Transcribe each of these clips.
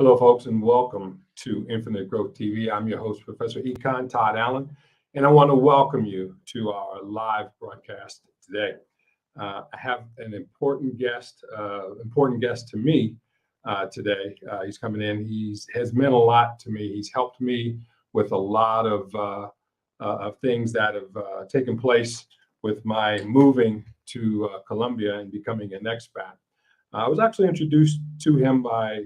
Hello, folks, and welcome to Infinite Growth TV. I'm your host, Professor Todd Allyn, and I want to welcome you to our live broadcast today. I have an important guest to me today. He's coming in. He has meant a lot to me. He's helped me with a lot of things that have taken place with my moving to Colombia and becoming an expat. I was actually introduced to him by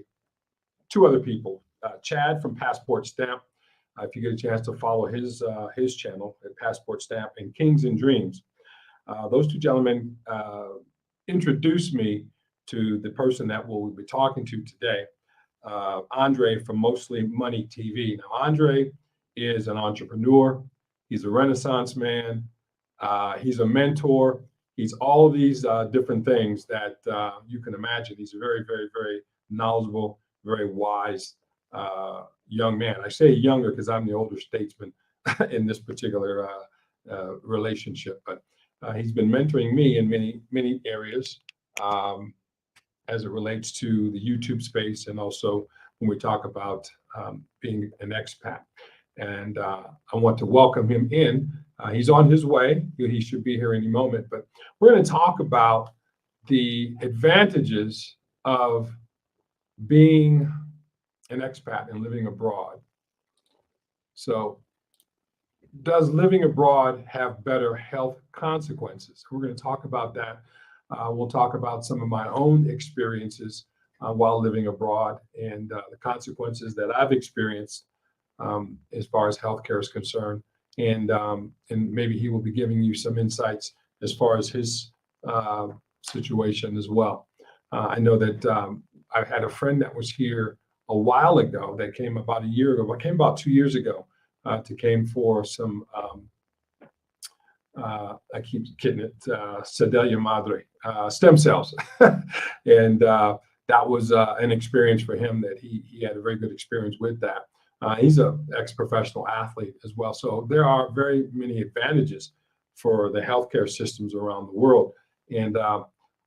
two other people, Chad from Passport Stamp. If you get a chance to follow his channel at Passport Stamp, and Kings and Dreams. Those two gentlemen introduced me to the person that we'll be talking to today, Andre from Mostly Money TV. Now, Andre is an entrepreneur. He's a Renaissance man. He's a mentor. He's all of these different things that you can imagine. He's a very, very, very knowledgeable, very wise young man. I say younger because I'm the older statesman in this particular relationship, but he's been mentoring me in many areas as it relates to the YouTube space, and also when we talk about being an expat. And I want to welcome him in. He's on his way. He should be here any moment, but we're going to talk about the advantages of being an expat and living abroad. So, does living abroad have better health consequences? We're going to talk about that. We'll talk about some of my own experiences while living abroad and the consequences that I've experienced as far as healthcare is concerned. And maybe he will be giving you some insights as far as his situation as well. I know that I had a friend that was here a while ago that came about a year ago. I came about 2 years ago came for some, I keep kidding it, Sedelia Madre, stem cells. And that was an experience for him that he had a very good experience with that. He's an ex-professional athlete as well. So there are very many advantages for the healthcare systems around the world. And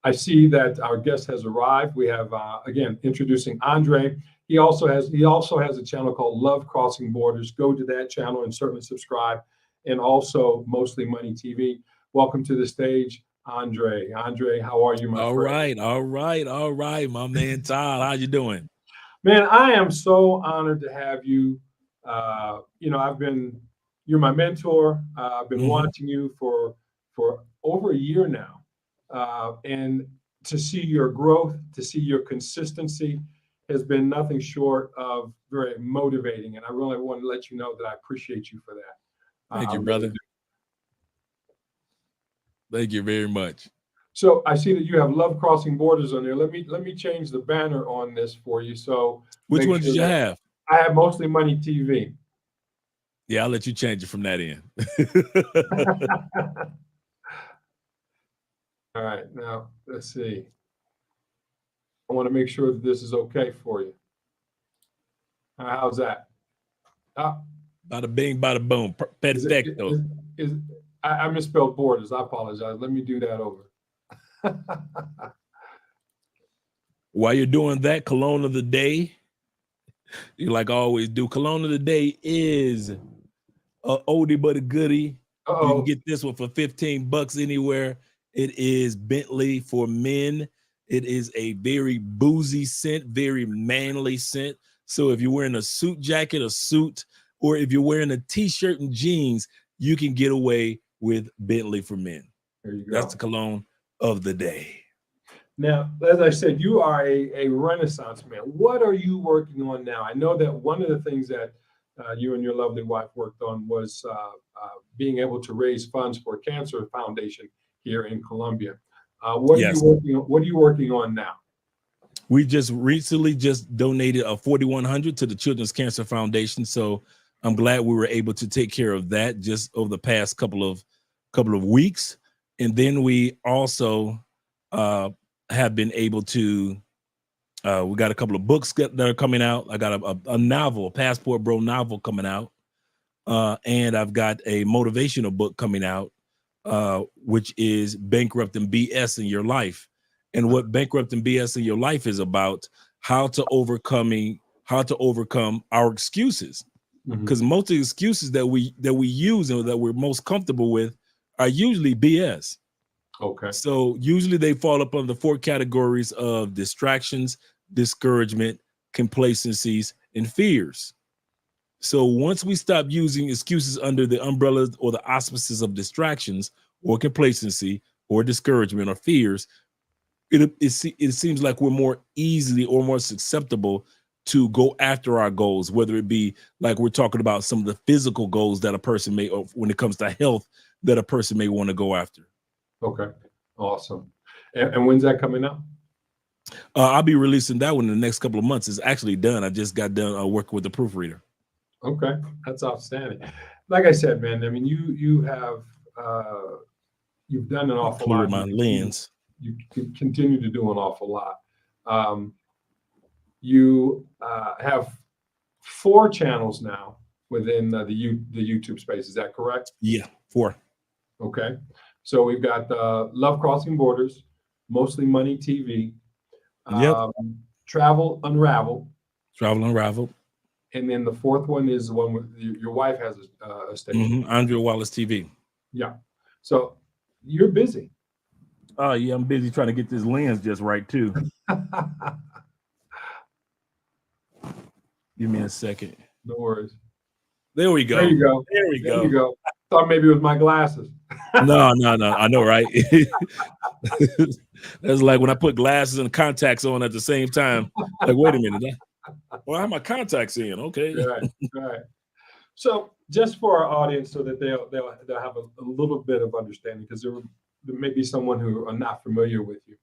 I see that our guest has arrived. We have, again, introducing Andre. He also has a channel called Love Crossing Borders. Go to that channel and certainly subscribe. And also Mostly Money TV. Welcome to the stage, Andre. Andre, how are you, my friend? All right, my man Todd. How you doing? Man, I am so honored to have you. You're my mentor. I've been watching you for over a year now. And to see your growth, to see your consistency has been nothing short of very motivating. And I really want to let you know that I appreciate you for that. Thank you, brother. Thank you very much. So I see that you have Love Crossing Borders on there. Let me change the banner on this for you. So which one did you have? I have Mostly Money TV. Yeah, I'll let you change it from that end. All right, now let's see. I want to make sure that this is okay for you. How's that? Bada bing, bada boom. Perfecto. I misspelled borders. I apologize. Let me do that over. While you're doing that, cologne of the day, you like I always do. Cologne of the day is a oldie but a goodie. You can get this one for $15 anywhere. It is Bentley for Men. It is a very boozy scent, very manly scent. So if you're wearing a suit jacket, a suit, or if you're wearing a t-shirt and jeans, you can get away with Bentley for Men. There you go. That's the cologne of the day. Now, as I said, you are a Renaissance man. What are you working on now? I know that one of the things that you and your lovely wife worked on was being able to raise funds for a cancer foundation here in Colombia. What are you working on now? We just recently donated a $4,100 to the Children's Cancer Foundation. So I'm glad we were able to take care of that just over the past couple of weeks. And then we also have been able to, we got a couple of books that are coming out. I got a novel, a Passport Bro novel coming out. And I've got a motivational book coming out, which is Bankrupting BS in Your Life. And what Bankrupting BS in Your Life is about, how to overcome how to overcome our excuses. Because most of the excuses that we use and that we're most comfortable with are usually BS. Okay. So usually they fall up under the 4 categories of distractions, discouragement, complacencies, and fears. So once we stop using excuses under the umbrella or the auspices of distractions or complacency or discouragement or fears, it seems like we're more easily or more susceptible to go after our goals, whether it be like we're talking about some of the physical goals that a person may, or when it comes to health, that a person may want to go after. Okay. Awesome. And when's that coming out? I'll be releasing that one in the next couple of months. It's actually done. I just got done working with the proofreader. Okay. That's outstanding. Like I said, man, I mean, you've done an awful Clear lot. my lens. You continue to do an awful lot. You have 4 channels now within the YouTube space. Is that correct? Yeah, 4. Okay. So we've got Love Crossing Borders, Mostly Money TV, Travel Unraveled. Travel Unraveled. And then the 4th one is the one with your wife has a station. Andrea Wallace TV. Yeah. So you're busy. Oh, yeah, I'm busy trying to get this lens just right, too. Give me a second. No worries. There we go. There you go. There we There you go. Thought maybe it was my glasses. No. I know, right? That's like when I put glasses and contacts on at the same time. Like, wait a minute. Well, I have my contacts in. Okay. Right. So just for our audience, so that they'll have a little bit of understanding, because there may be someone who are not familiar with you.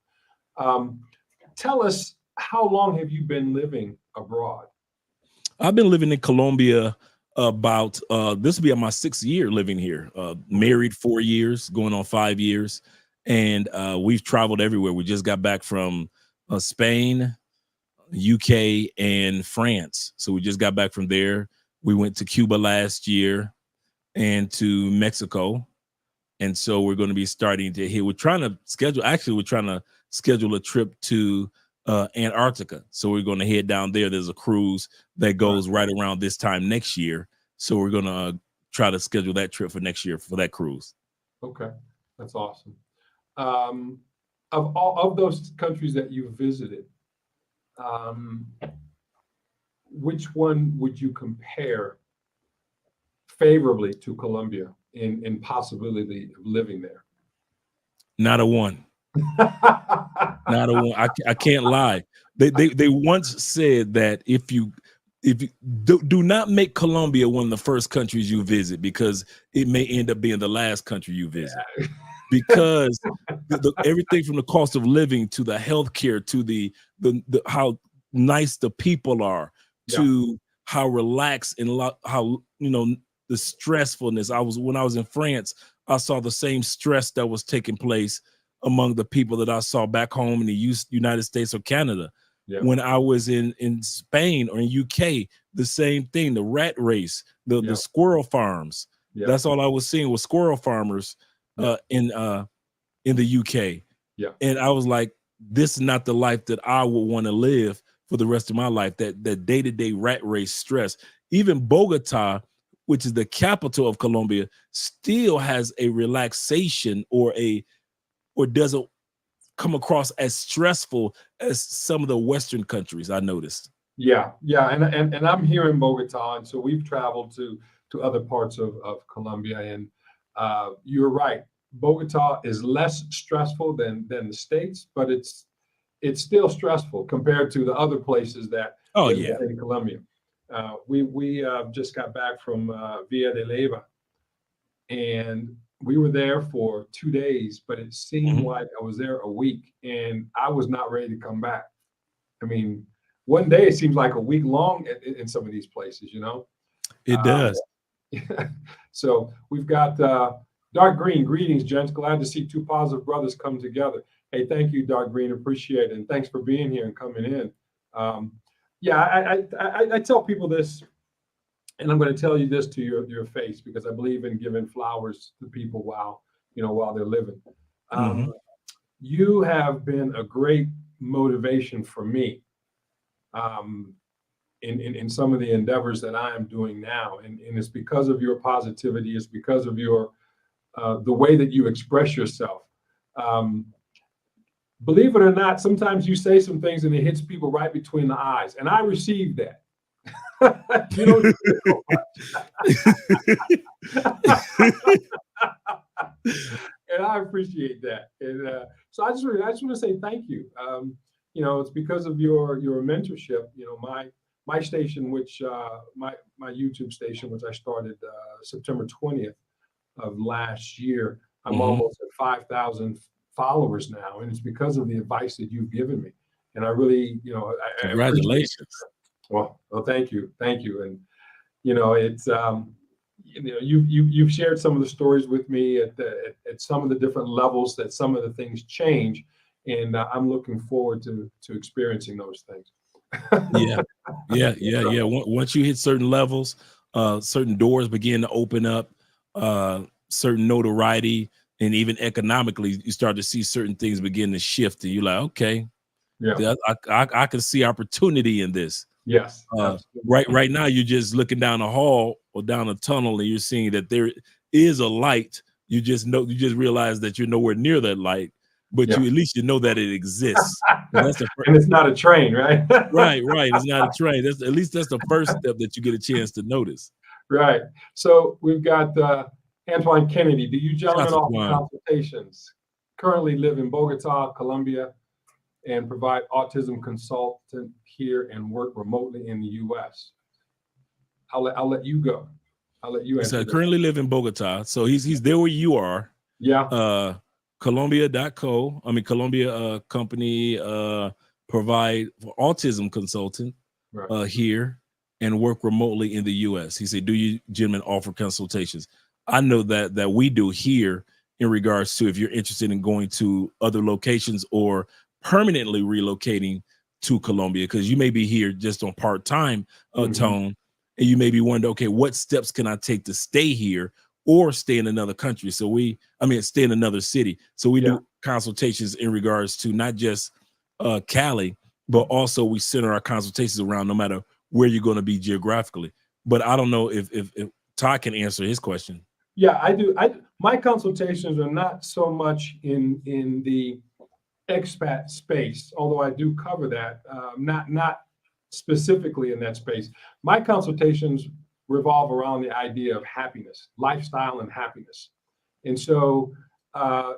Tell us, how long have you been living abroad? I've been living in Colombia about this will be my 6th year living here. Married 4 years, going on 5 years, and we've traveled everywhere. We just got back from Spain, UK, and France. So we just got back from there. We went to Cuba last year and to Mexico. And so we're going to be starting to hit. We're trying to schedule a trip to Antarctica. So we're going to head down there. There's a cruise that goes right around this time next year. So we're going to try to schedule that trip for next year for that cruise. Okay. That's awesome. Of those countries that you've visited, which one would you compare favorably to Colombia in possibility of living there? Not a one. Not a one. I can't lie. They once said that if you do not make Colombia one of the first countries you visit, because it may end up being the last country you visit. Yeah. Because everything from the cost of living to the healthcare to the how nice the people are, to how relaxed and how the stressfulness. When I was in France, I saw the same stress that was taking place among the people that I saw back home in the United States or Canada. Yeah. When I was in Spain or in UK, the same thing, the rat race, the squirrel farms. Yeah. That's all I was seeing was squirrel farmers in the UK. Yeah. And I was like, this is not the life that I would want to live for the rest of my life, that day-to-day rat race stress. Even Bogota, which is the capital of Colombia, still has a relaxation or doesn't come across as stressful as some of the Western countries, I noticed. Yeah. And I'm here in Bogota, and so we've traveled to other parts of Colombia, and you're right. Bogota is less stressful than the States, but it's still stressful compared to the other places that in Colombia. We just got back from Villa de Leyva, and we were there for 2 days, but it seemed like I was there a week, and I was not ready to come back. I mean, one day it seems like a week long in some of these places, It does. So we've got Dark Green. Greetings, gents. Glad to see 2 positive brothers come together. Hey, thank you, Dark Green. Appreciate it. And thanks for being here and coming in. I tell people this, and I'm going to tell you this to your face, because I believe in giving flowers to people while they're living. You have been a great motivation for me. in some of the endeavors that I am doing now. And it's because of your positivity. It's because of your the way that you express yourself. Believe it or not, sometimes you say some things and it hits people right between the eyes. And I received that. You don't know and I appreciate that. And so I just want to say thank you. You know, it's because of your mentorship. You know, my station, which my YouTube station, which I started September 20th of last year. I'm almost at 5,000 followers now, and it's because of the advice that you've given me. And I really, you know, Congratulations. Well, thank you, and you know, it's you know, you've shared some of the stories with me at some of the different levels that some of the things change, and I'm looking forward to experiencing those things. Yeah. Once you hit certain levels, certain doors begin to open up, certain notoriety, and even economically, you start to see certain things begin to shift, and you're like, okay, Yeah. I can see opportunity in this. Yes. Right now, you're just looking down a hall or down a tunnel, and you're seeing that there is a light. You just realize that you're nowhere near that light, but Yeah. at least you know that it exists. And it's not a train, right? Right. It's not a train. That's the first step that you get a chance to notice. Right. So we've got Antoine Kennedy. Do you gentlemen offer consultations? Currently live in Bogota, Colombia, and provide autism consultant here and work remotely in the U.S. I'll let you go. I'll let you answer. So currently live in Bogota. So he's there where you are. Yeah. Colombia.co. I mean, Colombia company provide for autism consultant here and work remotely in the U.S. He said, do you gentlemen offer consultations? I know that we do here in regards to if you're interested in going to other locations or permanently relocating to Colombia, because you may be here just on part-time tone, and you may be wondering, okay, what steps can I take to stay here or stay in another country? So stay in another city. So we do consultations in regards to not just Cali, but also we center our consultations around no matter where you're going to be geographically. But I don't know if Todd can answer his question. Yeah, I do. My consultations are not so much in the expat space, although I do cover that, not specifically in that space. My consultations revolve around the idea of happiness, lifestyle and happiness. And so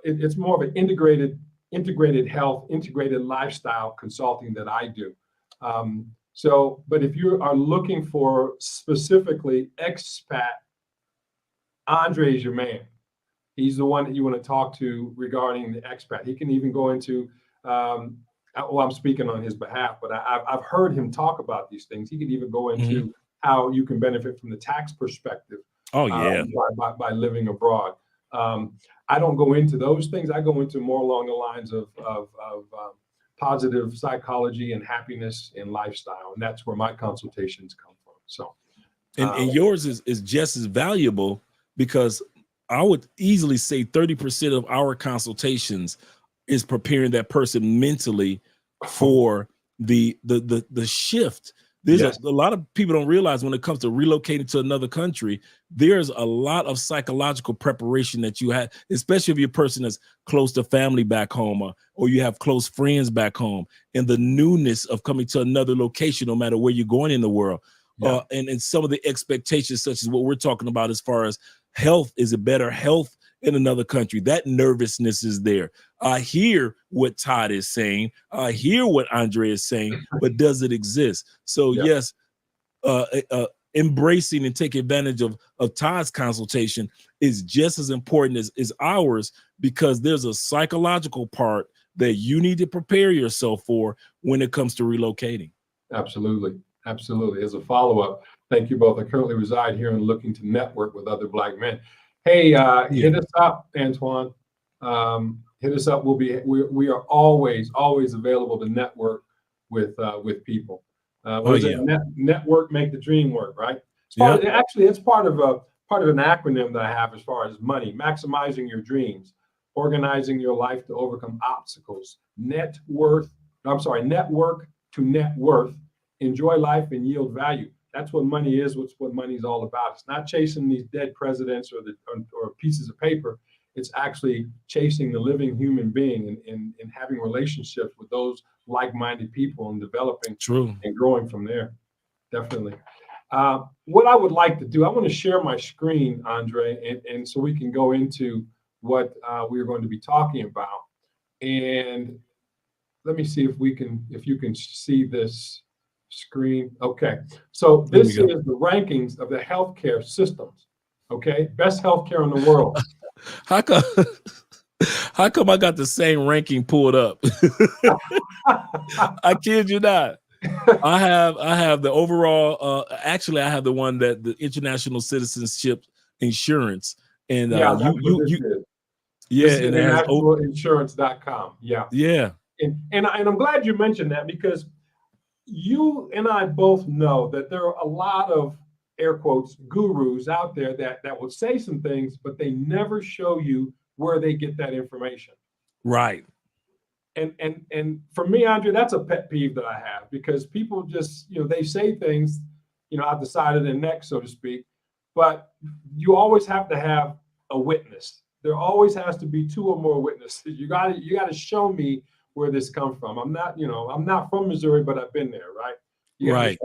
it's more of an integrated health, integrated lifestyle consulting that I do. But if you are looking for specifically expat, Andre is your man. He's the one that you want to talk to regarding the expat. He can even go into, I'm speaking on his behalf, but I've heard him talk about these things. He can even go into how you can benefit from the tax perspective. By living abroad. I don't go into those things. I go into more along the lines of positive psychology and happiness and lifestyle, and that's where my consultations come from. So, and yours is just as valuable, because I would easily say 30% of our consultations is preparing that person mentally for the shift. There's a lot of people don't realize when it comes to relocating to another country, there's a lot of psychological preparation that you have, especially if you're a person that's close to family back home, or you have close friends back home, and the newness of coming to another location, no matter where you're going in the world. And some of the expectations, such as what we're talking about as far as health, is it better health in another country? That nervousness is there. I hear what Todd is saying. I hear what Andre is saying, but does it exist? So yes, embracing and taking advantage of Todd's consultation is just as important as ours, because there's a psychological part that you need to prepare yourself for when it comes to relocating. Absolutely. As a follow-up, thank you both. I currently reside here and looking to network with other Black men. Hey, hit us up, Antoine. Hit us up. We are always available to network with people. Network, make the dream work, right? Actually, it's part of an acronym that I have as far as money: maximizing your dreams, organizing your life to overcome obstacles, network to net worth, enjoy life, and yield value. That's what money is. What money is all about. It's not chasing these dead presidents or pieces of paper. It's actually chasing the living human being and having relationships with those like-minded people and developing and growing from there. Definitely. What I would like to do, I want to share my screen, Andre, and so we can go into what we're going to be talking about. And let me see if you can see this screen. Okay. So this is the rankings of the healthcare systems. Okay. Best healthcare in the world. How come I got the same ranking pulled up? I kid you not. I have the overall, actually I have the one that the international citizenship insurance. And yeah, and it has internationalinsurance.com. Yeah. Yeah. And I'm glad you mentioned that, because you and I both know that there are a lot of, air quotes, gurus out there that will say some things, but they never show you where they get that information. Right. And for me, Andre, that's a pet peeve that I have, because people just, they say things, out the side of their neck, so to speak, but you always have to have a witness. There always has to be two or more witnesses. You got to show me where this comes from. I'm not from Missouri, but I've been there, right? Right.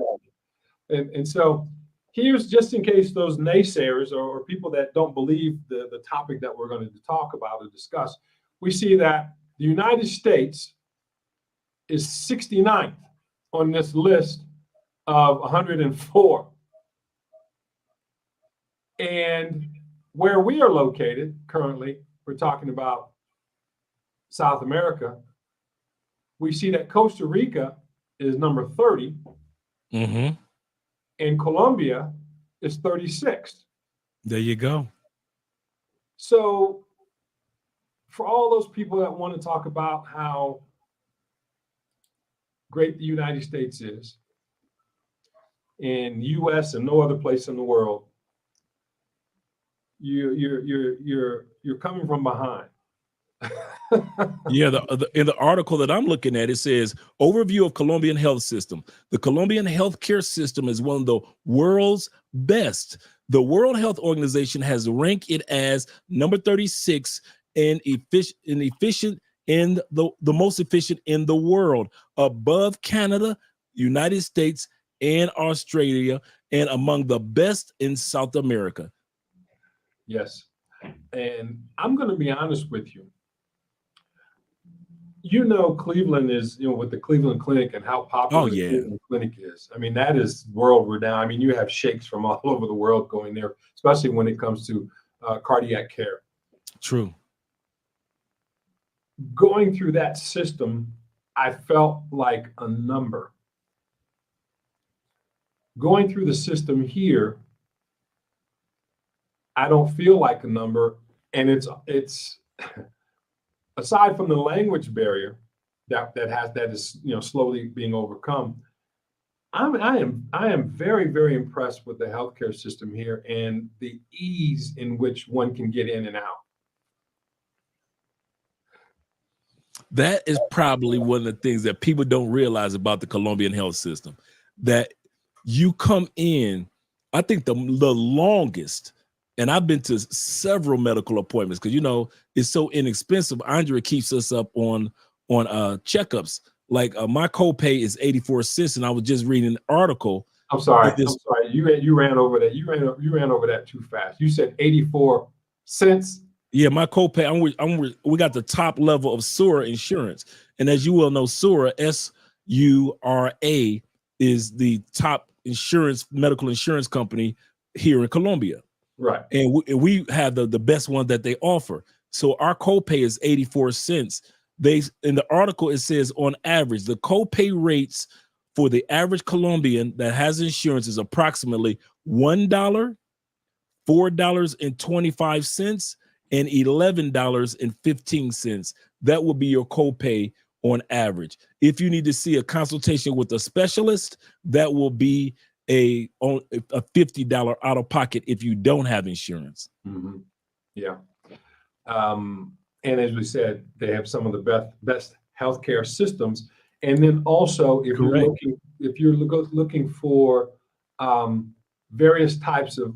And so here's, just in case those naysayers or people that don't believe the topic that we're going to talk about or discuss, we see that the United States is 69th on this list of 104. And where we are located currently, we're talking about South America, we see that Costa Rica is number 30. Mm-hmm. And Colombia is 36th. There you go. So for all those people that want to talk about how great the United States is, in the US and no other place in the world, you're coming from behind. Yeah, in the article that I'm looking at, it says overview of Colombian health system. The Colombian healthcare system is one of the world's best. The World Health Organization has ranked it as number 36 and efficient in the most efficient in the world, above Canada, United States, and Australia, and among the best in South America. Yes. And I'm going to be honest with you. Cleveland is, with the Cleveland Clinic and how popular the Cleveland Clinic is. I mean, that is world renowned. I mean, you have sheikhs from all over the world going there, especially when it comes to cardiac care. True. Going through that system, I felt like a number. Going through the system here, I don't feel like a number. And it's aside from the language barrier that is slowly being overcome, I am very, very impressed with the healthcare system here and the ease in which one can get in and out. That is probably one of the things that people don't realize about the Colombian health system, that you come in, I think the longest, and I've been to several medical appointments because, it's so inexpensive. Andre keeps us up on checkups. Like my copay is 84 cents. And I was just reading an article. I'm sorry. You ran over that. You ran over that too fast. You said 84 cents. Yeah, my copay, we got the top level of SURA insurance. And as you well know, SURA, SURA, is the top medical insurance company here in Colombia. Right. And we have the best one that they offer. So our copay is 84 cents. In the article, it says on average, the copay rates for the average Colombian that has insurance is approximately $1, $4.25, and $11.15. That will be your copay on average. If you need to see a consultation with a specialist, that will be a $50 out of pocket if you don't have insurance. Mm-hmm. Yeah. And as we said, they have some of the best healthcare systems. And then also, if looking for various types of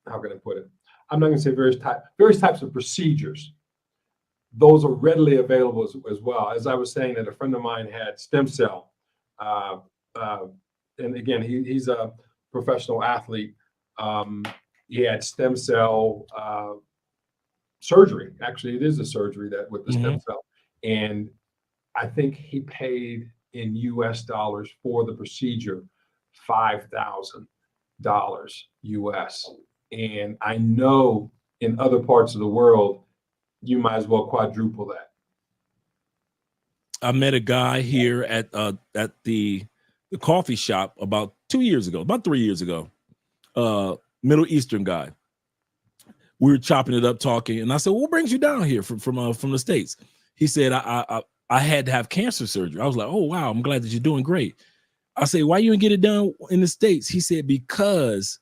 how can I put it? I'm not going to say various types of procedures. Those are readily available as well. As I was saying, that a friend of mine had stem cell, and again, he's a professional athlete. He had stem cell surgery. Actually, it is a surgery that with the stem cell, and I think he paid in US dollars for the procedure $5,000 US. And I know in other parts of the world, you might as well quadruple that. I met a guy here at the coffee shop about 3 years ago, Middle Eastern guy. We were chopping it up, talking, and I said, "What brings you down here from the States?" He said, "I had to have cancer surgery." I was like, "Oh wow, I'm glad that you're doing great." I say, "Why you didn't get it done in the States?" He said, "Because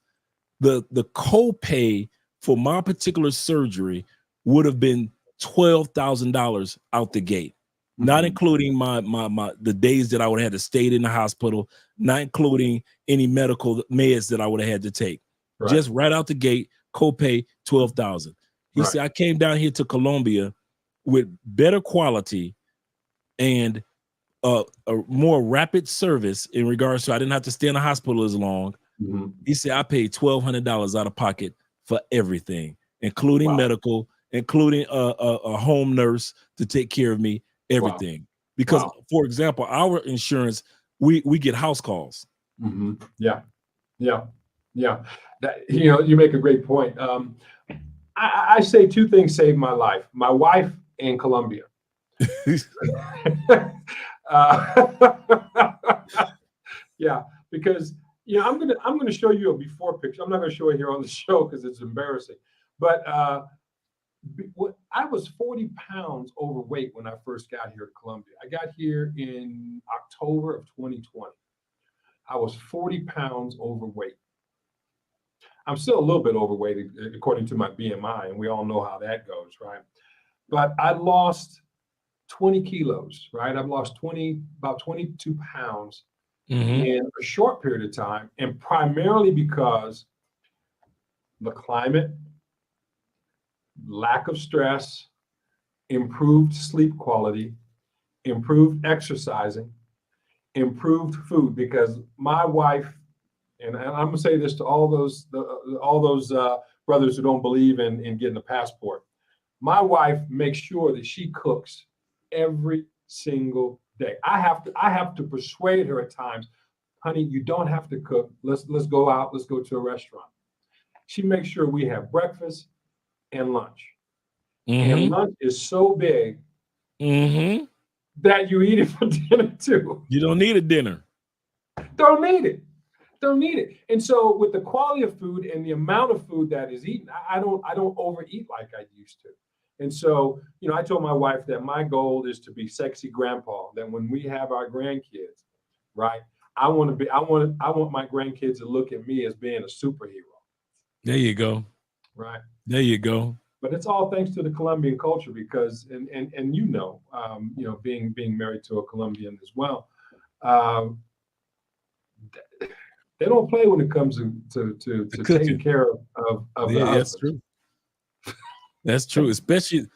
the copay for my particular surgery would have been $12,000 out the gate, not including the days that I would have had to stay in the hospital, not including any medical meds that I would have had to take. Just right out the gate, copay $12,000." He said, "I came down here to Colombia with better quality and a more rapid service in regards to I didn't have to stay in the hospital as long." He said, "I paid $1,200 out of pocket for everything, including medical, including a home nurse to take care of me, everything." Because, for example, our insurance, we get house calls. Yeah. That, you make a great point. I say two things saved my life: my wife and Colombia. Yeah, because I'm gonna show you a before picture. I'm not gonna show it here on the show because it's embarrassing. But I was 40 pounds overweight when I first got here to Colombia. I got here in October of 2020. I was 40 pounds overweight. I'm still a little bit overweight according to my BMI, and we all know how that goes, right? But I lost 20 kilos, right? I've lost about 22 pounds in a short period of time, and primarily because the climate, lack of stress, improved sleep quality, improved exercising, improved food. Because my wife, and I'm gonna say this to all those brothers who don't believe in getting a passport, my wife makes sure that she cooks every single day. I have to persuade her at times, "Honey, you don't have to cook. Let's go out. Let's go to a restaurant." She makes sure we have breakfast and lunch. And lunch is so big that you eat it for dinner too. You don't need a dinner. Don't need it. And so with the quality of food and the amount of food that is eaten, I don't overeat like I used to. And so, I told my wife that my goal is to be sexy grandpa, that when we have our grandkids, right, I want my grandkids to look at me as being a superhero. There you go. Right. There you go. But it's all thanks to the Colombian culture, because and being married to a Colombian as well, they don't play when it comes to taking care of the husbands. That's true. That's true, especially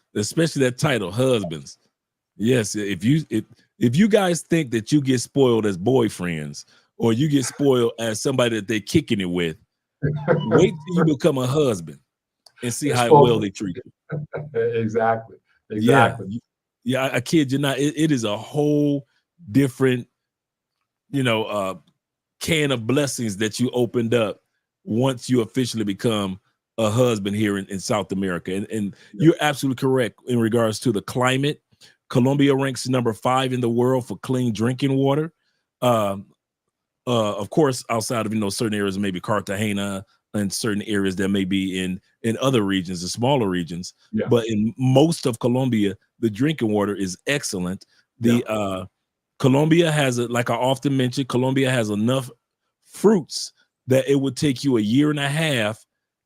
that title, husbands. Yes, if you guys think that you get spoiled as boyfriends, or you get spoiled as somebody that they're kicking it with, wait till you become a husband and see how well they treat you. Exactly. Yeah, I kid you not. It is a whole different, can of blessings that you opened up once you officially become a husband here in South America. And you're absolutely correct in regards to the climate. Colombia ranks number 5 in the world for clean drinking water. Of course, outside of certain areas, maybe Cartagena, and certain areas that may be in other regions, the smaller regions. Yeah. But in most of Colombia, the drinking water is excellent. Colombia has, like I often mention, Colombia has enough fruits that it would take you a year and a half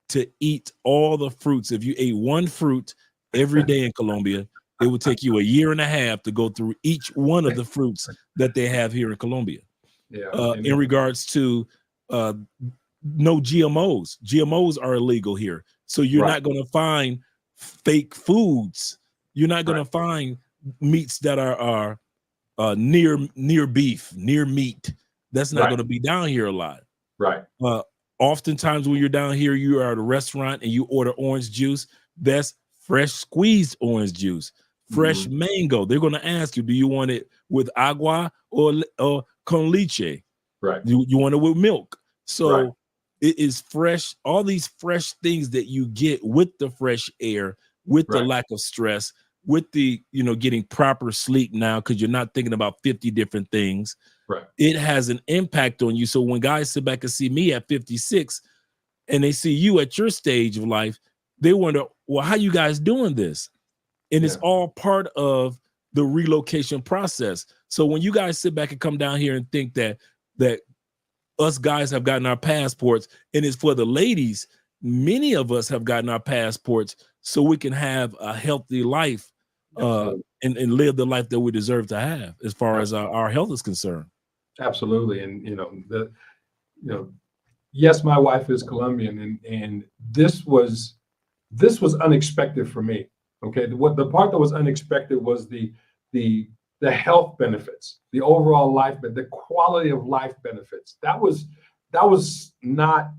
to eat all the fruits. If you ate one fruit every day in Colombia, it would take you a year and a half to go through each one of the fruits that they have here in Colombia. Yeah. In regards to no GMOs. GMOs are illegal here. So you're not going to find fake foods. You're not going to find meats that are near beef, near meat. That's not going to be down here a lot. Right. Oftentimes when you're down here, you are at a restaurant and you order orange juice. That's fresh squeezed orange juice, fresh mango. They're going to ask you, do you want it with agua or con leche? Right. You want it with milk. So it is fresh. All these fresh things that you get with the fresh air, with the lack of stress, with the, getting proper sleep now, because you're not thinking about 50 different things. Right. It has an impact on you. So when guys sit back and see me at 56 and they see you at your stage of life, they wonder, well, how you guys doing this? And it's all part of the relocation process. So when you guys sit back and come down here and think that us guys have gotten our passports, and it's for the ladies, many of us have gotten our passports so we can have a healthy life and live the life that we deserve to have as far as our health is concerned. Absolutely. And, yes, my wife is Colombian, and this was unexpected for me. Okay. The part that was unexpected was the health benefits, the overall life, but the quality of life benefits. That was not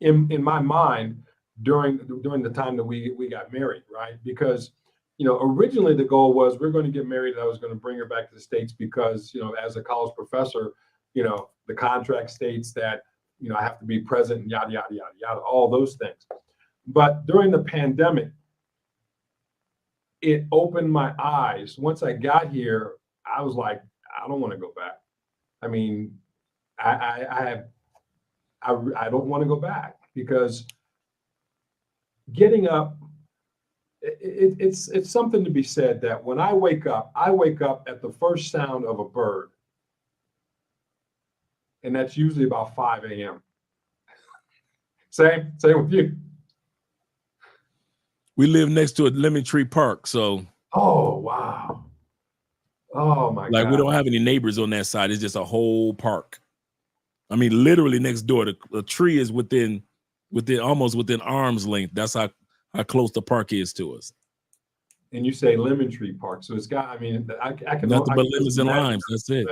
in my mind during the time that we got married, right? Because originally the goal was we're going to get married and I was going to bring her back to the States because as a college professor, the contract states that I have to be present and yada yada yada yada, all those things. But during the pandemic, it opened my eyes. Once I got here, I was like, I don't want to go back. I mean, I don't want to go back because getting up, it's something to be said that when I wake up at the first sound of a bird, and that's usually about 5 a.m. Same with you. We live next to a lemon tree park, so. Oh wow. Oh my God. We don't have any neighbors on that side. It's just a whole park. I mean, literally next door. The tree is within almost within arm's length. That's how close the park is to us. And you say lemon tree park, so it's got. I mean, I can nothing but lemons and limes. That's it.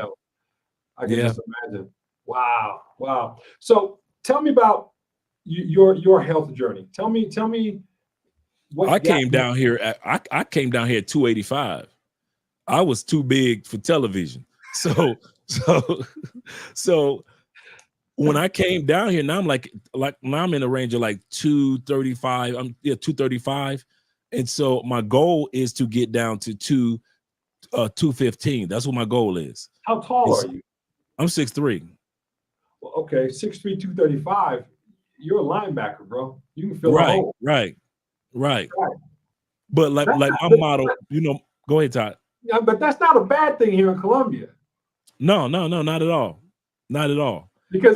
I can just imagine. Wow. So tell me about your health journey. Tell me. I came down here at 285. I was too big for television. So when I came down here, now I'm like now I'm in the range of like 235. 235. And so my goal is to get down to 215. That's what my goal is. How tall are you? I'm 6'3". Well, okay, 6'3", 235. You're a linebacker, bro. You can fill a hole. Right. But like my model, go ahead, Todd. Yeah, but that's not a bad thing here in Colombia. No, not at all. Not at all. Because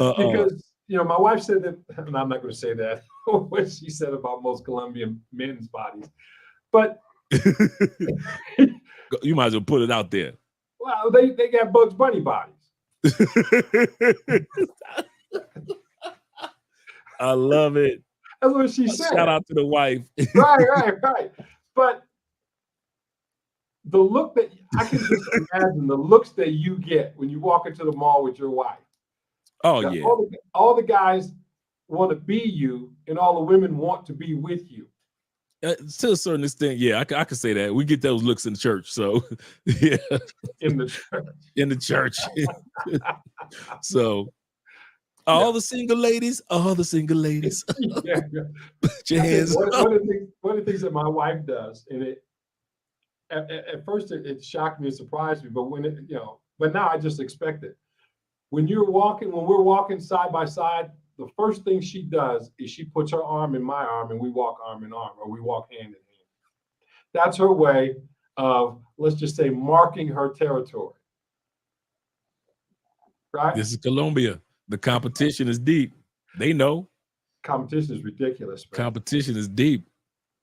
my wife said that, and I'm not going to say that, what she said about most Colombian men's bodies, but you might as well put it out there. Well, they got Bugs Bunny bodies. I love it. That's what she said. Shout out to the wife. Right. But the look that I can just imagine the looks that you get when you walk into the mall with your wife. Oh, yeah. All the guys want to be you, and all the women want to be with you. To a certain extent, yeah, I can say that. We get those looks in church, so yeah. In the church. In the church. So all the single ladies. Yeah. Put your hands up. One of the things that my wife does, and it at first it shocked me and surprised me, but but now I just expect it. When we're walking side by side, the first thing she does is she puts her arm in my arm and we walk arm in arm, or we walk hand in hand. That's her way of, let's just say, marking her territory. Right? This is Colombia. The competition is deep. They know. Competition is ridiculous, man. Competition is deep.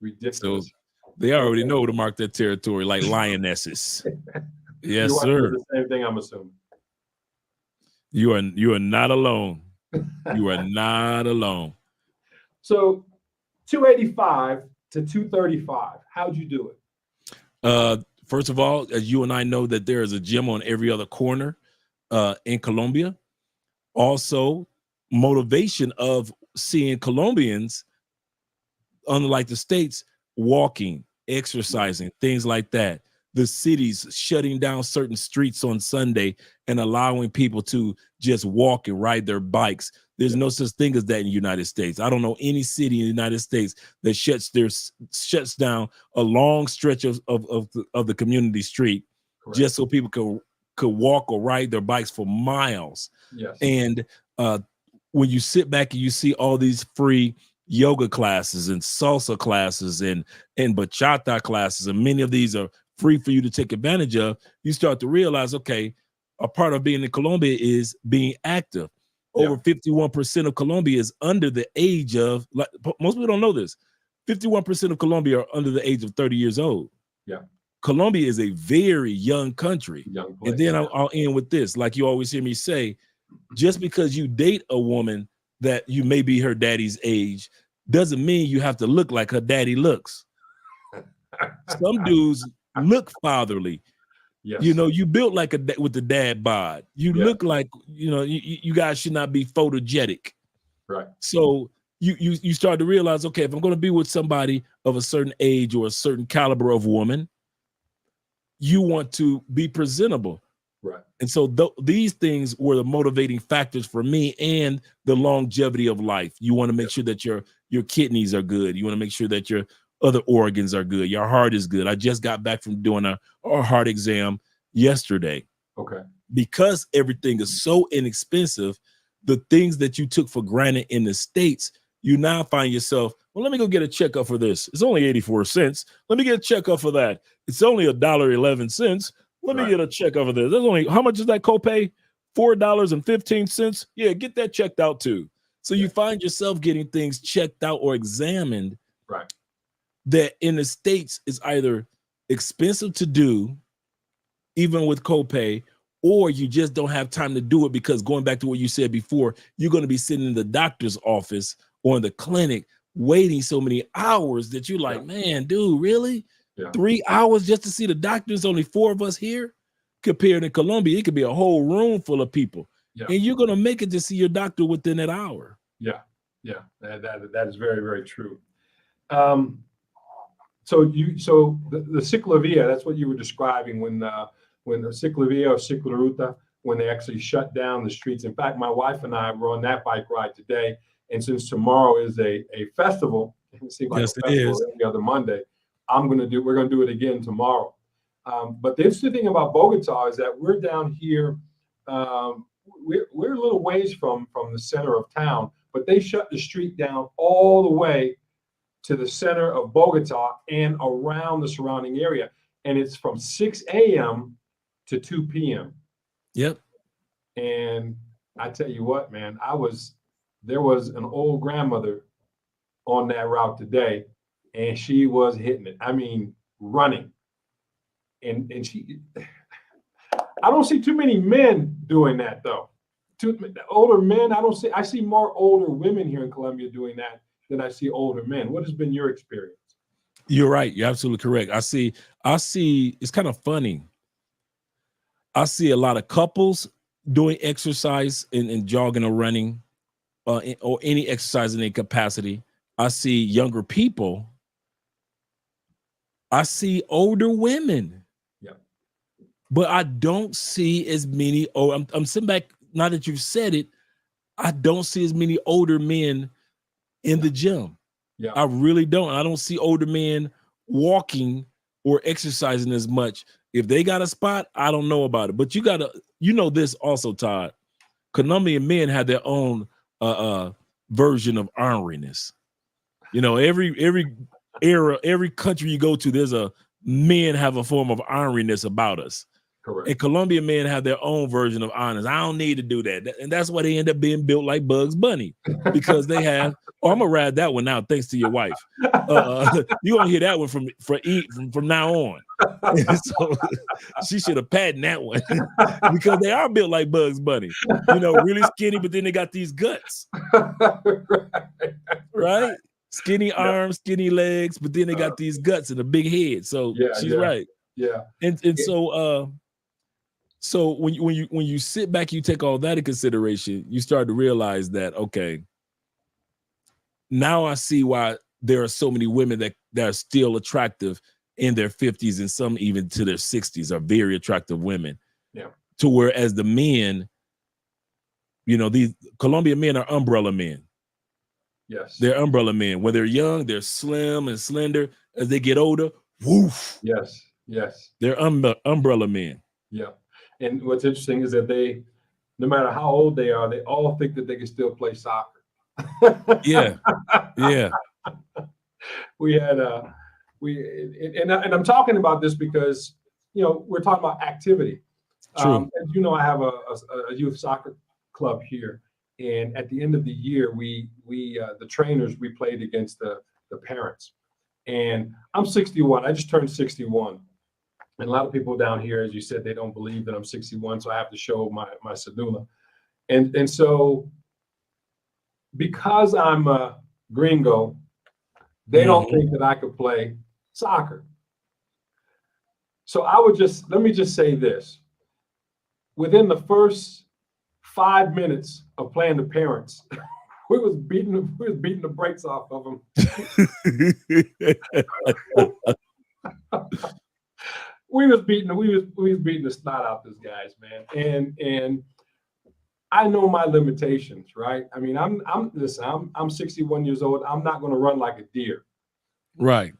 Ridiculous. So They already know to mark their territory like lionesses. Yes, You sir. the same thing, I'm assuming. You are not alone. You are not alone. So 285 to 235. How'd you do it? First of all, as you and I know that there is a gym on every other corner in Colombia. Also, motivation of seeing Colombians, unlike the States, walking, exercising, things like that. The cities shutting down certain streets on Sunday and allowing people to just walk and ride their bikes. There's no such thing as that in the United States. I don't know any city in the United States that shuts down a long stretch of the community street. Correct. Just so people could walk or ride their bikes for miles. Yes. And when you sit back and you see all these free yoga classes and salsa classes and bachata classes, and many of these are free for you to take advantage of, you start to realize, okay, a part of being in Colombia is being active. Over 51% of Colombia is under the age of, like, most people don't know this, 51% of Colombia are under the age of 30 years old. Yeah. Colombia is a very young country. Young place, and then I'll end with this. Like you always hear me say, just because you date a woman that you may be her daddy's age doesn't mean you have to look like her daddy looks. Some dudes look fatherly. Yes. You know, you built like with the dad bod. You look like, you know, you guys should not be photogenic. Right. So you start to realize, okay, if I'm going to be with somebody of a certain age or a certain caliber of woman, you want to be presentable. Right. And so these things were the motivating factors for me, and the longevity of life. You want to make sure that your kidneys are good. You want to make sure that your other organs are good. Your heart is good. I just got back from doing a heart exam yesterday. Okay. Because everything is so inexpensive, the things that you took for granted in the States, you now find yourself, well, let me go get a checkup for this. It's only 84 cents. Let me get a checkup for that. It's only $1.11. Let me get a checkup for this. There's only, how much is that copay? $4.15. Yeah, get that checked out too. So you find yourself getting things checked out or examined. Right. That in the States is either expensive to do, even with copay, or you just don't have time to do it because, going back to what you said before, you're going to be sitting in the doctor's office or in the clinic waiting so many hours that you're like, man, dude, really? 3 hours just to see the doctor? There's only 4 of us here. Compared to Colombia, it could be a whole room full of people. And you're going to make it to see your doctor within that hour. Yeah. Yeah. That is very, very true. So the ciclovia, that's what you were describing when the ciclovia or cicloruta, when they actually shut down the streets. In fact, my wife and I were on that bike ride today. And since tomorrow is a festival, it seems like a festival every other Monday, we're going to do it again tomorrow. But the interesting thing about Bogota is that we're down here, we're a little ways from the center of town, but they shut the street down all the way to the center of Bogota and around the surrounding area. And it's from 6 a.m. to 2 p.m. Yep. And I tell you what, man, there was an old grandmother on that route today, and she was hitting it. I mean, running. And I don't see too many men doing that though. Older men, I see more older women here in Colombia doing that than I see older men. What has been your experience? You're right. You're absolutely correct. I see, it's kind of funny. I see a lot of couples doing exercise and jogging or running or any exercise in any capacity. I see younger people. I see older women. Yeah. But I don't see as many. I'm sitting back, now that you've said it, I don't see as many older men in the gym. Yeah. I really don't. I don't see older men walking or exercising as much. If they got a spot, I don't know about it. But you know this also, Todd. Colombian men have their own version of orneriness. You know, every era, every country you go to, men have a form of orneriness about us. Correct. And Colombian men have their own version of honest. I don't need to do that. And that's why they end up being built like Bugs Bunny, because they have, oh, I'm gonna ride that one now, thanks to your wife. You're gonna hear that one from now on. So she should have patented that one because they are built like Bugs Bunny, really skinny, but then they got these guts. Right? Skinny arms, skinny legs, but then they got these guts and a big head. So she's right. Yeah. And so when you sit back, you take all that in consideration, you start to realize that, okay, now I see why there are so many women that are still attractive in their 50s, and some even to their 60s are very attractive women. Yeah. To whereas the men, these Colombian men are umbrella men. Yes. They're umbrella men. When they're young, they're slim and slender. As they get older, woof. Yes. Yes. They're umbrella men. Yeah. And what's interesting is that they, no matter how old they are, they all think that they can still play soccer. Yeah. Yeah. We had and I'm talking about this because we're talking about activity. True. As you know, I have a youth soccer club here, and at the end of the year, we the trainers, we played against the parents. And I'm 61. I just turned 61. And a lot of people down here, as you said, they don't believe that I'm 61, so I have to show my cedula. And so because I'm a gringo, they don't think that I could play soccer. So let me just say this. Within the first 5 minutes of playing the parents, we was beating the brakes off of them. We was beating the snot out this guys, man. And I know my limitations, right? I mean, I'm 61 years old. I'm not going to run like a deer. Right.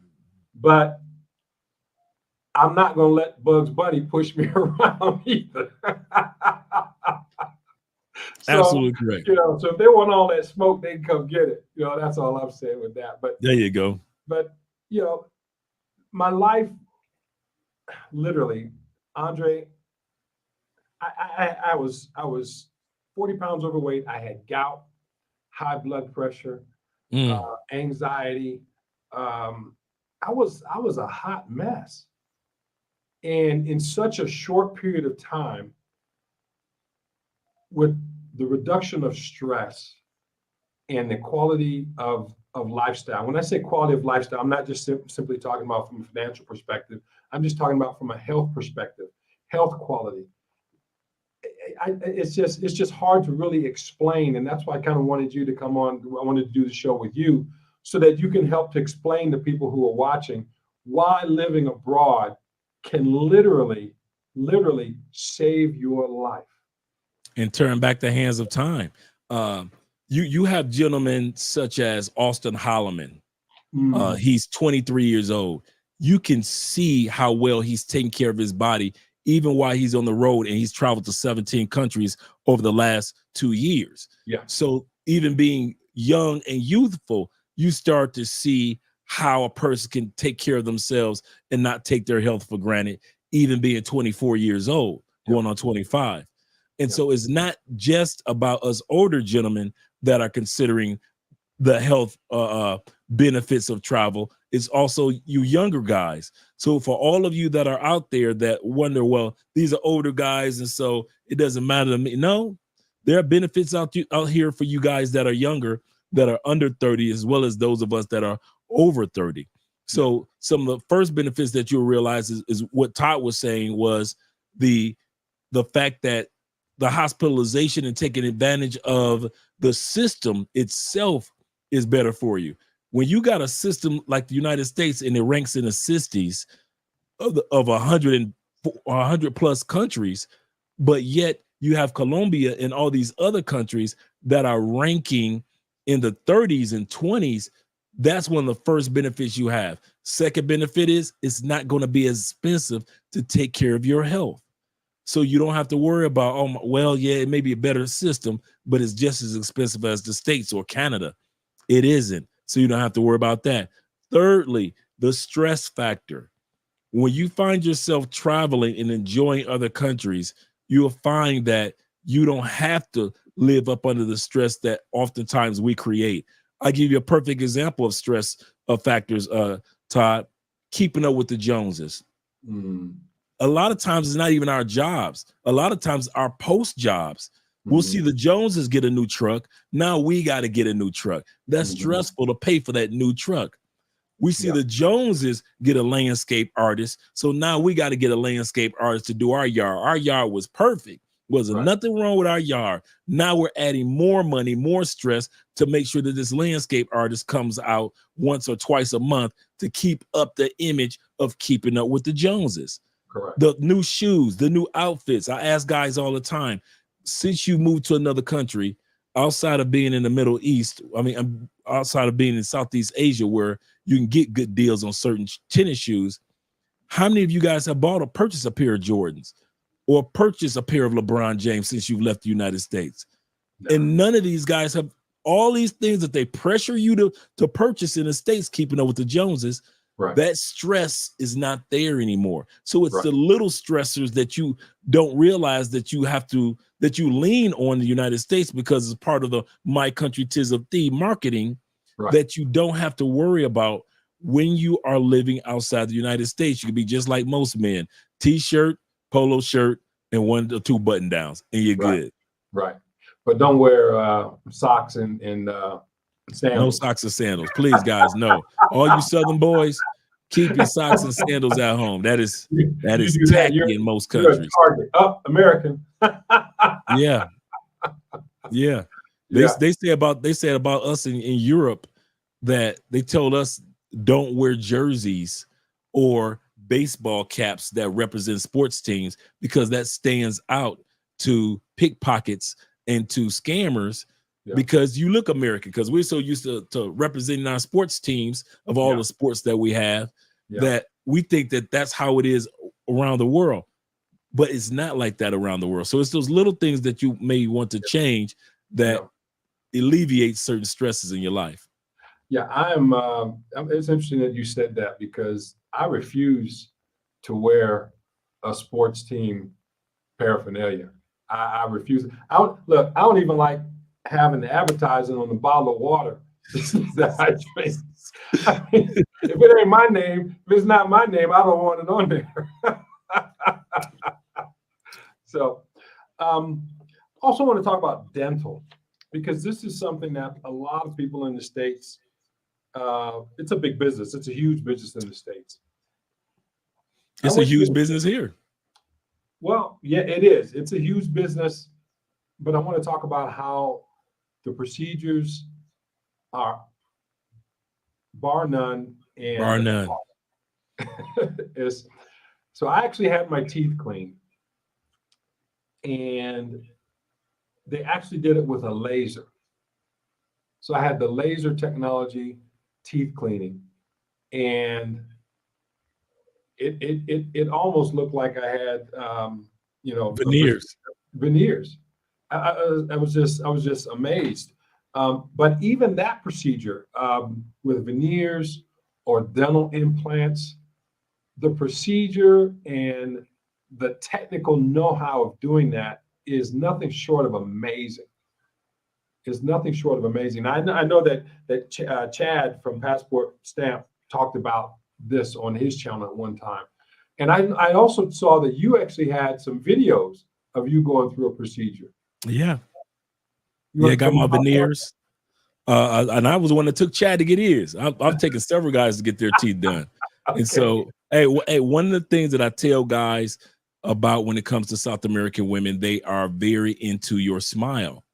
But I'm not going to let Bugs Bunny push me around either. So, absolutely correct. So if they want all that smoke, they can come get it. That's all I'm saying with that. But there you go. But my life, literally, Andre, I was 40 pounds overweight. I had gout, high blood pressure, anxiety. I was a hot mess. And in such a short period of time, with the reduction of stress and the quality of lifestyle. When I say quality of lifestyle, I'm not just simply talking about from a financial perspective. I'm just talking about from a health perspective, health quality. It's just hard to really explain. And that's why I kind of wanted you to come on. I wanted to do the show with you so that you can help to explain to people who are watching why living abroad can literally save your life. And turn back the hands of time. You have gentlemen such as Austin Holloman. He's 23 years old. You can see how well he's taking care of his body, even while he's on the road, and he's traveled to 17 countries over the last 2 years. Yeah. So even being young and youthful, you start to see how a person can take care of themselves and not take their health for granted, even being 24 years old, going on 25. And so it's not just about us older gentlemen that are considering the health benefits of travel. It's also you younger guys. So for all of you that are out there that wonder, well, these are older guys, and so it doesn't matter to me. No, there are benefits out here for you guys that are younger, that are under 30, as well as those of us that are over 30. So some of the first benefits that you'll realize is what Todd was saying, was the fact that the hospitalization and taking advantage of the system itself is better for you. When you got a system like the United States and it ranks in the 60s of 100 plus countries, but yet you have Colombia and all these other countries that are ranking in the 30s and 20s, that's one of the first benefits you have. Second benefit is it's not going to be as expensive to take care of your health. So you don't have to worry about, it may be a better system, but it's just as expensive as the States or Canada. It isn't. So you don't have to worry about that. Thirdly, the stress factor. when you find yourself traveling and enjoying other countries, you'll find that you don't have to live up under the stress that oftentimes we create. I give you a perfect example of stress factors, Todd, keeping up with the Joneses. A lot of times it's not even our jobs. A lot of times our post jobs. We'll see the Joneses get a new truck. Now we got to get a new truck. That's stressful to pay for that new truck. We see the Joneses get a landscape artist. So now we got to get a landscape artist to do our yard. Our yard was perfect. Wasn't nothing wrong with our yard. Now we're adding more money, more stress to make sure that this landscape artist comes out once or twice a month to keep up the image of keeping up with the Joneses. Correct. The new shoes, the new outfits. I ask guys all the time, since you moved to another country, outside of being in the Middle East, I mean, outside of being in Southeast Asia, where you can get good deals on certain tennis shoes, how many of you guys have purchased a pair of Jordans or purchased a pair of LeBron James since you've left the United States? No. And none of these guys have all these things that they pressure you to purchase in the States, keeping up with the Joneses. Right. That stress is not there anymore. So it's the little stressors that you don't realize that you lean on the United States because it's part of the my country 'tis of thee marketing that you don't have to worry about when you are living outside the United States. You can be just like most men, t-shirt, polo shirt, and 1 or 2 button downs, and you're good. Right. But don't wear socks and sandals. No socks or sandals. Please, guys, no. All you Southern boys, keep your socks and sandals at home. That is tacky in most countries. American. Yeah. They say about us in Europe that they told us don't wear jerseys or baseball caps that represent sports teams because that stands out to pickpockets and to scammers. Because you look American, because we're so used to representing our sports teams of all the sports that we have that we think that that's how it is around the world. But it's not like that around the world. So it's those little things that you may want to change that alleviate certain stresses in your life. Yeah, it's interesting that you said that because I refuse to wear a sports team paraphernalia. I refuse. I don't even like having the advertising on the bottle of water that I drink. I mean, if it ain't my name, if it's not my name, I don't want it on there. So, also want to talk about dental, because this is something that a lot of people in the States, it's a big business. It's a huge business in the States. It's a huge business here. Well, yeah, it is. It's a huge business, but I want to talk about how the procedures are bar none. So I actually had my teeth cleaned, and they actually did it with a laser. So I had the laser technology teeth cleaning, and it almost looked like I had veneers. I was just amazed. But even that procedure with veneers or dental implants, the procedure and the technical know-how of doing that is nothing short of amazing. Is nothing short of amazing. I know that Chad from Passport Stamp talked about this on his channel at one time, and I also saw that you actually had some videos of you going through a procedure. Yeah, I got my veneers, and I was the one that took Chad to get his. I've taken several guys to get their teeth done, okay. And so hey, one of the things that I tell guys about when it comes to South American women, they are very into your smile.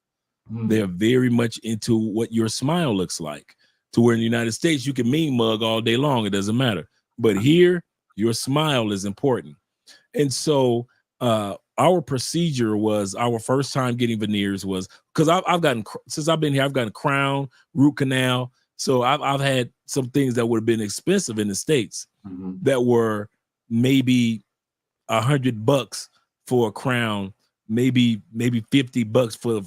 They're very much into what your smile looks like. To where in the United States, you can mean mug all day long. It doesn't matter. But here, your smile is important. And so our procedure was, our first time getting veneers was, because since I've been here, I've gotten crown, root canal. So I've had some things that would have been expensive in the States that were maybe $100 for a crown, maybe $50 for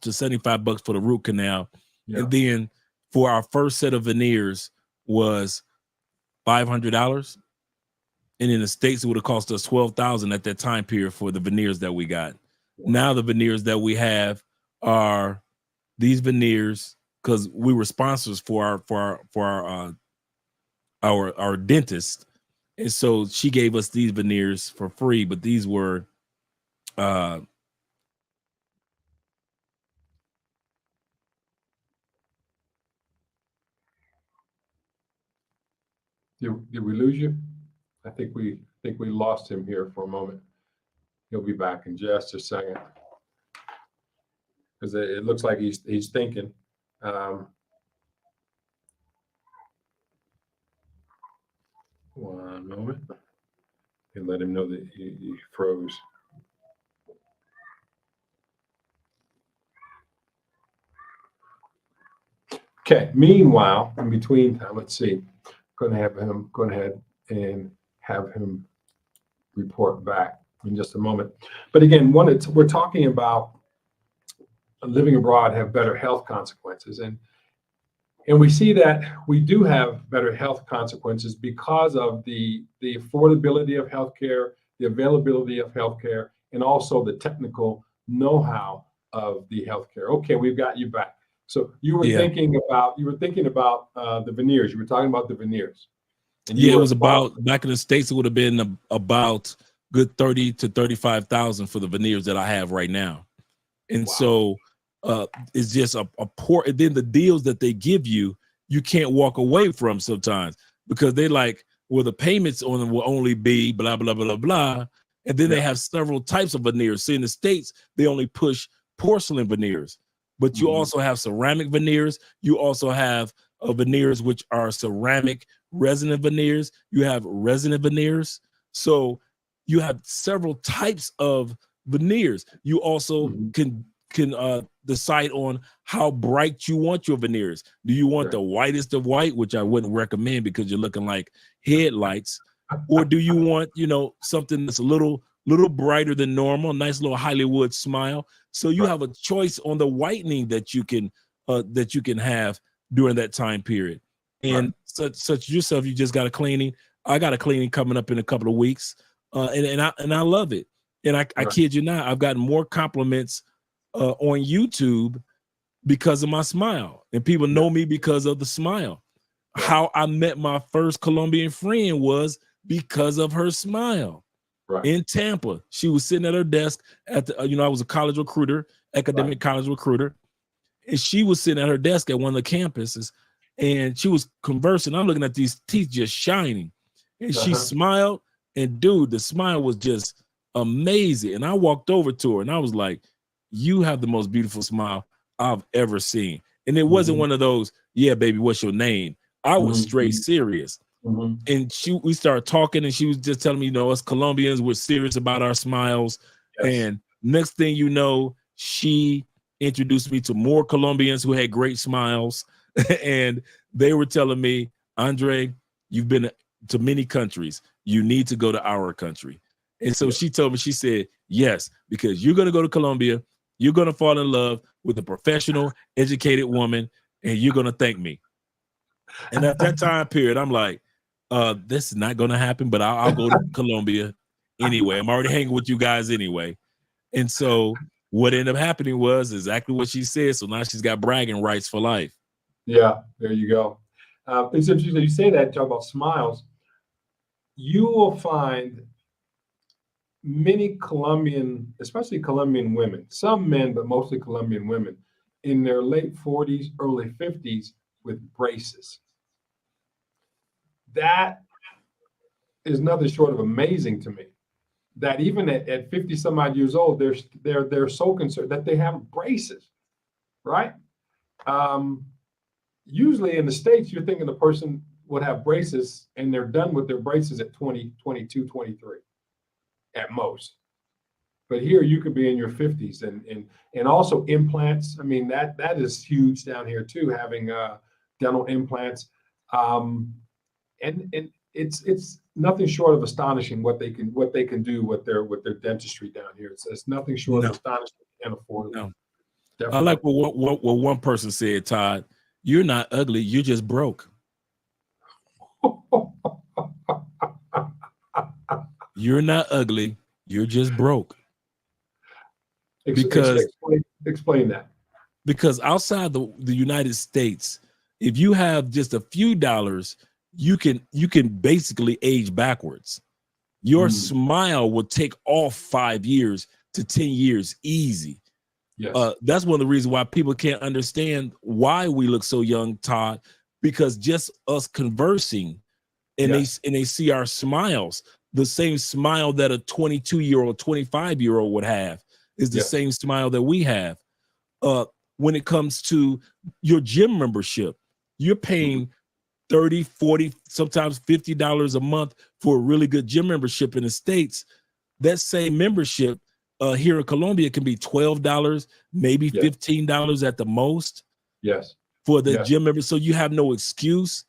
to $75 for the root canal. And then for our first set of veneers was $500. And in the States, it would have cost us $12,000 at that time period for the veneers that we got. Now the veneers that we have are these veneers because we were sponsors for our dentist, and so she gave us these veneers for free. But these were Did we lose you? I think we lost him here for a moment. He'll be back in just a second because it looks like he's thinking. One moment, and let him know that he froze. Okay. Meanwhile, in between time, let's see. Going to have him go ahead and have him report back in just a moment. But again, we're talking about living abroad have better health consequences, and we see that we do have better health consequences because of the affordability of healthcare, the availability of healthcare, and also the technical know-how of the healthcare. Okay, we've got you back. So you were thinking about the veneers. You were talking about the veneers. And it was about back in the States. It would have been about good 30 to 35,000 for the veneers that I have right now, and so it's just a poor. And then the deals that they give you, you can't walk away from sometimes because they like, well, the payments on them will only be blah blah blah blah blah, and then they have several types of veneers. See, in the States, they only push porcelain veneers. But you also have ceramic veneers. You also have veneers, which are ceramic resonant veneers. You have resonant veneers. So you have several types of veneers. You also can decide on how bright you want your veneers. Do you want the whitest of white, which I wouldn't recommend because you're looking like headlights, or do you want, something that's a little brighter than normal, nice little Hollywood smile? So you have a choice on the whitening that you can have during that time period. And such yourself, you just got a cleaning. I got a cleaning coming up in a couple of weeks, and I love it. And I kid you not, I've gotten more compliments on YouTube because of my smile, and people know me because of the smile. How I met my first Colombian friend was because of her smile. In Tampa, she was sitting at her desk at the, I was a college recruiter, academic college recruiter, and she was sitting at her desk at one of the campuses, and she was conversing. I'm looking at these teeth just shining, and she smiled, and dude, the smile was just amazing. And I walked over to her, and I was like, "You have the most beautiful smile I've ever seen." And it wasn't one of those, "Yeah, baby, what's your name?" I was straight serious. And we started talking, and she was just telling me, us Colombians, we're serious about our smiles. And next thing you know, she introduced me to more Colombians who had great smiles. And they were telling me, "Andre, you've been to many countries. You need to go to our country." And so she told me, she said, "Yes, because you're going to go to Colombia. You're going to fall in love with a professional, educated woman, and you're going to thank me." And at that time period, I'm like, this is not going to happen, but I'll go to Colombia anyway. I'm already hanging with you guys anyway. And so what ended up happening was exactly what she said. So now she's got bragging rights for life. Yeah, there you go. It's interesting you say that, talk about smiles. You will find many Colombian, especially Colombian women, some men, but mostly Colombian women, in their late 40s, early 50s with braces. That is nothing short of amazing to me. That even at 50 some odd years old, they're so concerned that they have braces, right? Usually in the States, you're thinking the person would have braces and they're done with their braces at 20, 22, 23 at most. But here you could be in your 50s and also implants. I mean, that is huge down here too, having dental implants. And it's nothing short of astonishing what they can do with their dentistry down here. It's nothing short of astonishing and affordable. No. I like what one person said, Todd. "You're not ugly, you're just broke." You're not ugly. You're just broke. Explain that. Because outside the United States, if you have just a few dollars, you can basically age backwards. Your smile will take off 5 years to 10 years easy. Yes. That's one of the reasons why people can't understand why we look so young, Todd, because just us conversing and they see our smiles, the same smile that a 22-year-old, 25-year-old would have is the same smile that we have. When it comes to your gym membership, you're paying $30, $40, sometimes $50 a month for a really good gym membership in the States. That same membership here in Colombia can be $12, maybe $15 at the most. Yes. For the gym member. So you have no excuse.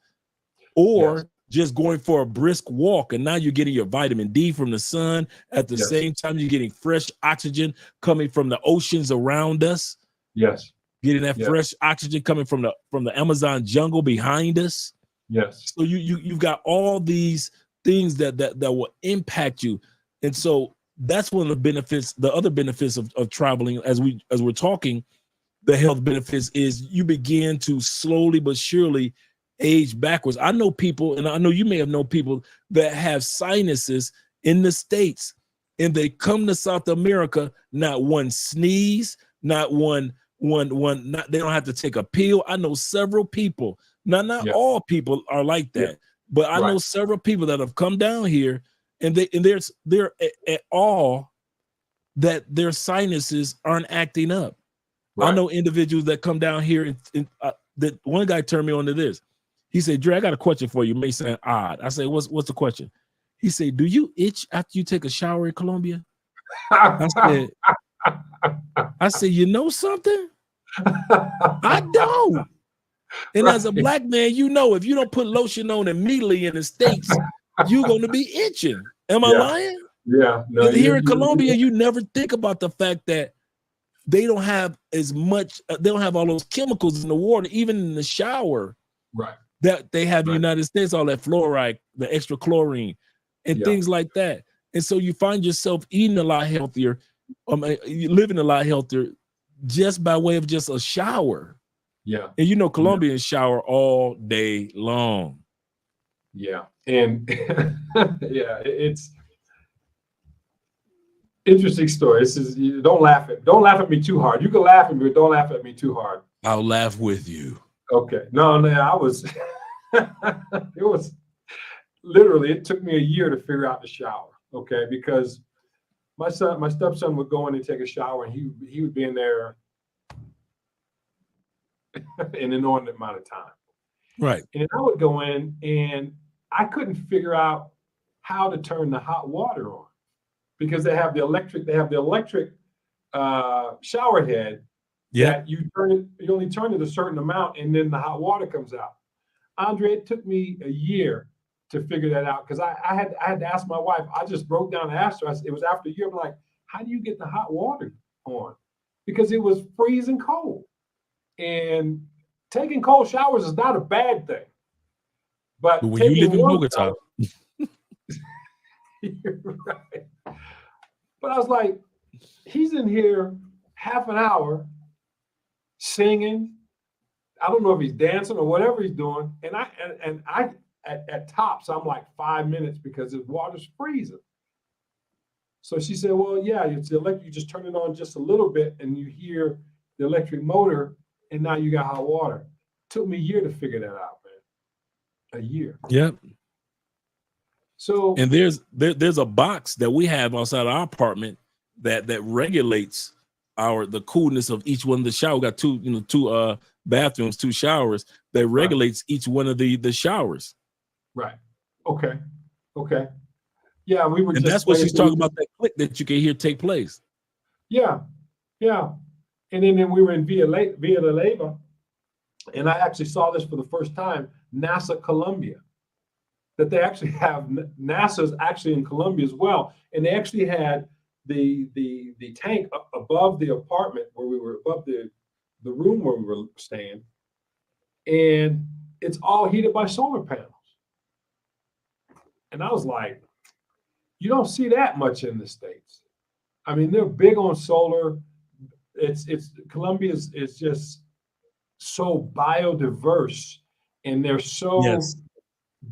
Or just going for a brisk walk, and now you're getting your vitamin D from the sun. At the same time, you're getting fresh oxygen coming from the oceans around us. Yes. Getting that fresh oxygen coming from the Amazon jungle behind us. Yes. So you've got all these things that will impact you. And so that's one of the benefits, the other benefits of traveling as we're talking, the health benefits is you begin to slowly but surely age backwards. I know people, and I know you may have known people that have sinuses in the States, and they come to South America, not one sneeze, not one, they don't have to take a pill. I know several people, not all people are like that, but I know several people that have come down here and they're at awe that their sinuses aren't acting up. I know individuals that come down here and that one guy turned me on to this. He said, Dre, I got a question for you. It may sound odd. I say, what's the question? He said, do you itch after you take a shower in Colombia? I said, you know something? I don't. And as a black man, you know, if you don't put lotion on immediately in the States, you're going to be itching. Am I lying? Yeah. No, here in Colombia, you never think about the fact that they don't have as much, they don't have all those chemicals in the water, even in the shower. Right. That they have in the United States, all that fluoride, the extra chlorine, and things like that. And so you find yourself eating a lot healthier, living a lot healthier just by way of just a shower. Yeah. And you know, Colombians shower all day long. Yeah. And it's interesting story. This is, don't laugh at me too hard. You can laugh at me, but don't laugh at me too hard. I'll laugh with you. Okay. No, I was, it was literally, it took me a year to figure out the shower. Okay. Because my stepson would go in and take a shower, and he would be in there an inordinate amount of time. Right. And I would go in and I couldn't figure out how to turn the hot water on because they have the electric shower head. Yeah. You only turn it a certain amount and then the hot water comes out. Andre, it took me a year to figure that out because I had to ask my wife. I just broke down and asked her. It was after a year. I'm like, how do you get the hot water on? Because it was freezing cold. And taking cold showers is not a bad thing. But when you live in Bogota. You're right. But I was like, he's in here half an hour singing. I don't know if he's dancing or whatever he's doing. And I at tops, I'm like 5 minutes because the water's freezing. So she said, well, yeah, it's the electric. You just turn it on just a little bit and you hear the electric motor and now you got hot water. Took me a year to figure that out, man. A year. Yep. So and there's a box that we have outside our apartment that regulates the coolness of each one of the showers. We got two bathrooms, 2 showers that regulates each one of the showers. Right. Okay. Yeah, we were. And that's what she's talking about, that click that you can hear take place. Yeah. And then we were in Villa Leyva, and I actually saw this for the first time. NASA Colombia, that they actually have NASA's actually in Colombia as well, and they actually had the tank up above the apartment where we were, above the room where we were staying, and it's all heated by solar panels. And I was like, You don't see that much in the States. I mean, they're big on solar. It's Colombia is just so biodiverse, and they're so Yes.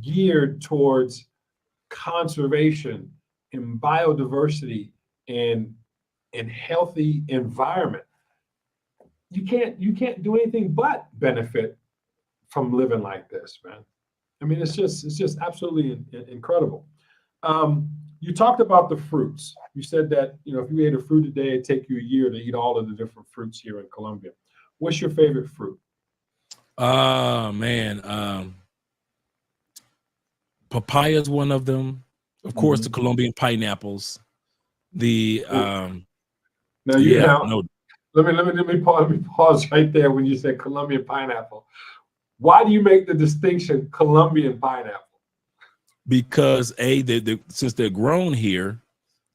geared towards conservation and biodiversity and healthy environment. You can't do anything but benefit from living like this, man. I mean, it's just absolutely incredible. You talked about the fruits. You said that, if you ate a fruit a day, it'd take you a year to eat all of the different fruits here in Colombia. What's your favorite fruit? Man, papaya is one of them. Of course, the Colombian pineapples. The Now yeah, no, let me pause right there when you said Colombian pineapple. Why do you make the distinction Colombian pineapple? because since they're grown here,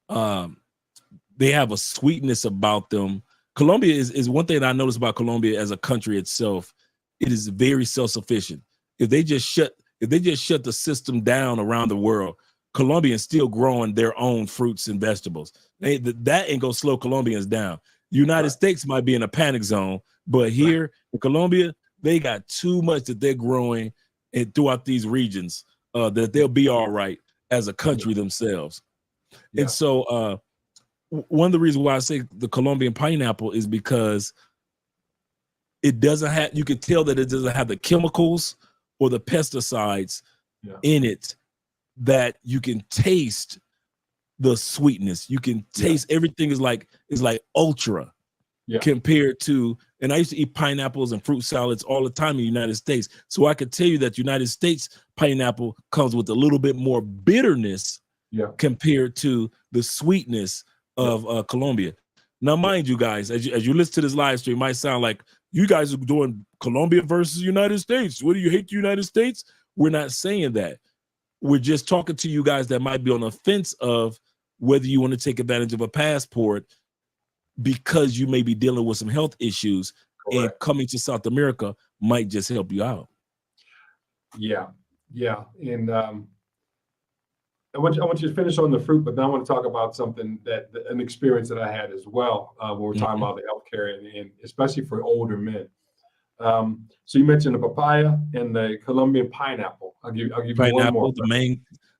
they have a sweetness about them. Colombia is one thing that I noticed about Colombia as a country itself. It is very self-sufficient. If they just shut the system down around the world, Colombians still growing their own fruits and vegetables. That ain't gonna slow Colombians down. United States might be in a panic zone, but here in Colombia, they got too much that they're growing and throughout these regions that they'll be all right as a country themselves. And so one of the reasons why I say the Colombian pineapple is because it doesn't have, you can tell that it doesn't have the chemicals or the pesticides in it that you can taste the sweetness. You can taste everything is like ultra compared to, and I used to eat pineapples and fruit salads all the time in the United States. So I could tell you that United States pineapple comes with a little bit more bitterness compared to the sweetness of Colombia. Now, mind you guys, as you listen to this live stream, it might sound like you guys are doing Colombia versus United States. What do you hate the United States? We're not saying that. We're just talking to you guys that might be on the fence of whether you want to take advantage of a passport because you may be dealing with some health issues, and coming to South America might just help you out. Yeah. And I want you to finish on the fruit, but then I want to talk about something an experience that I had as well when we're talking about the healthcare and especially for older men. So you mentioned the papaya and the Colombian pineapple. I'll give you one more.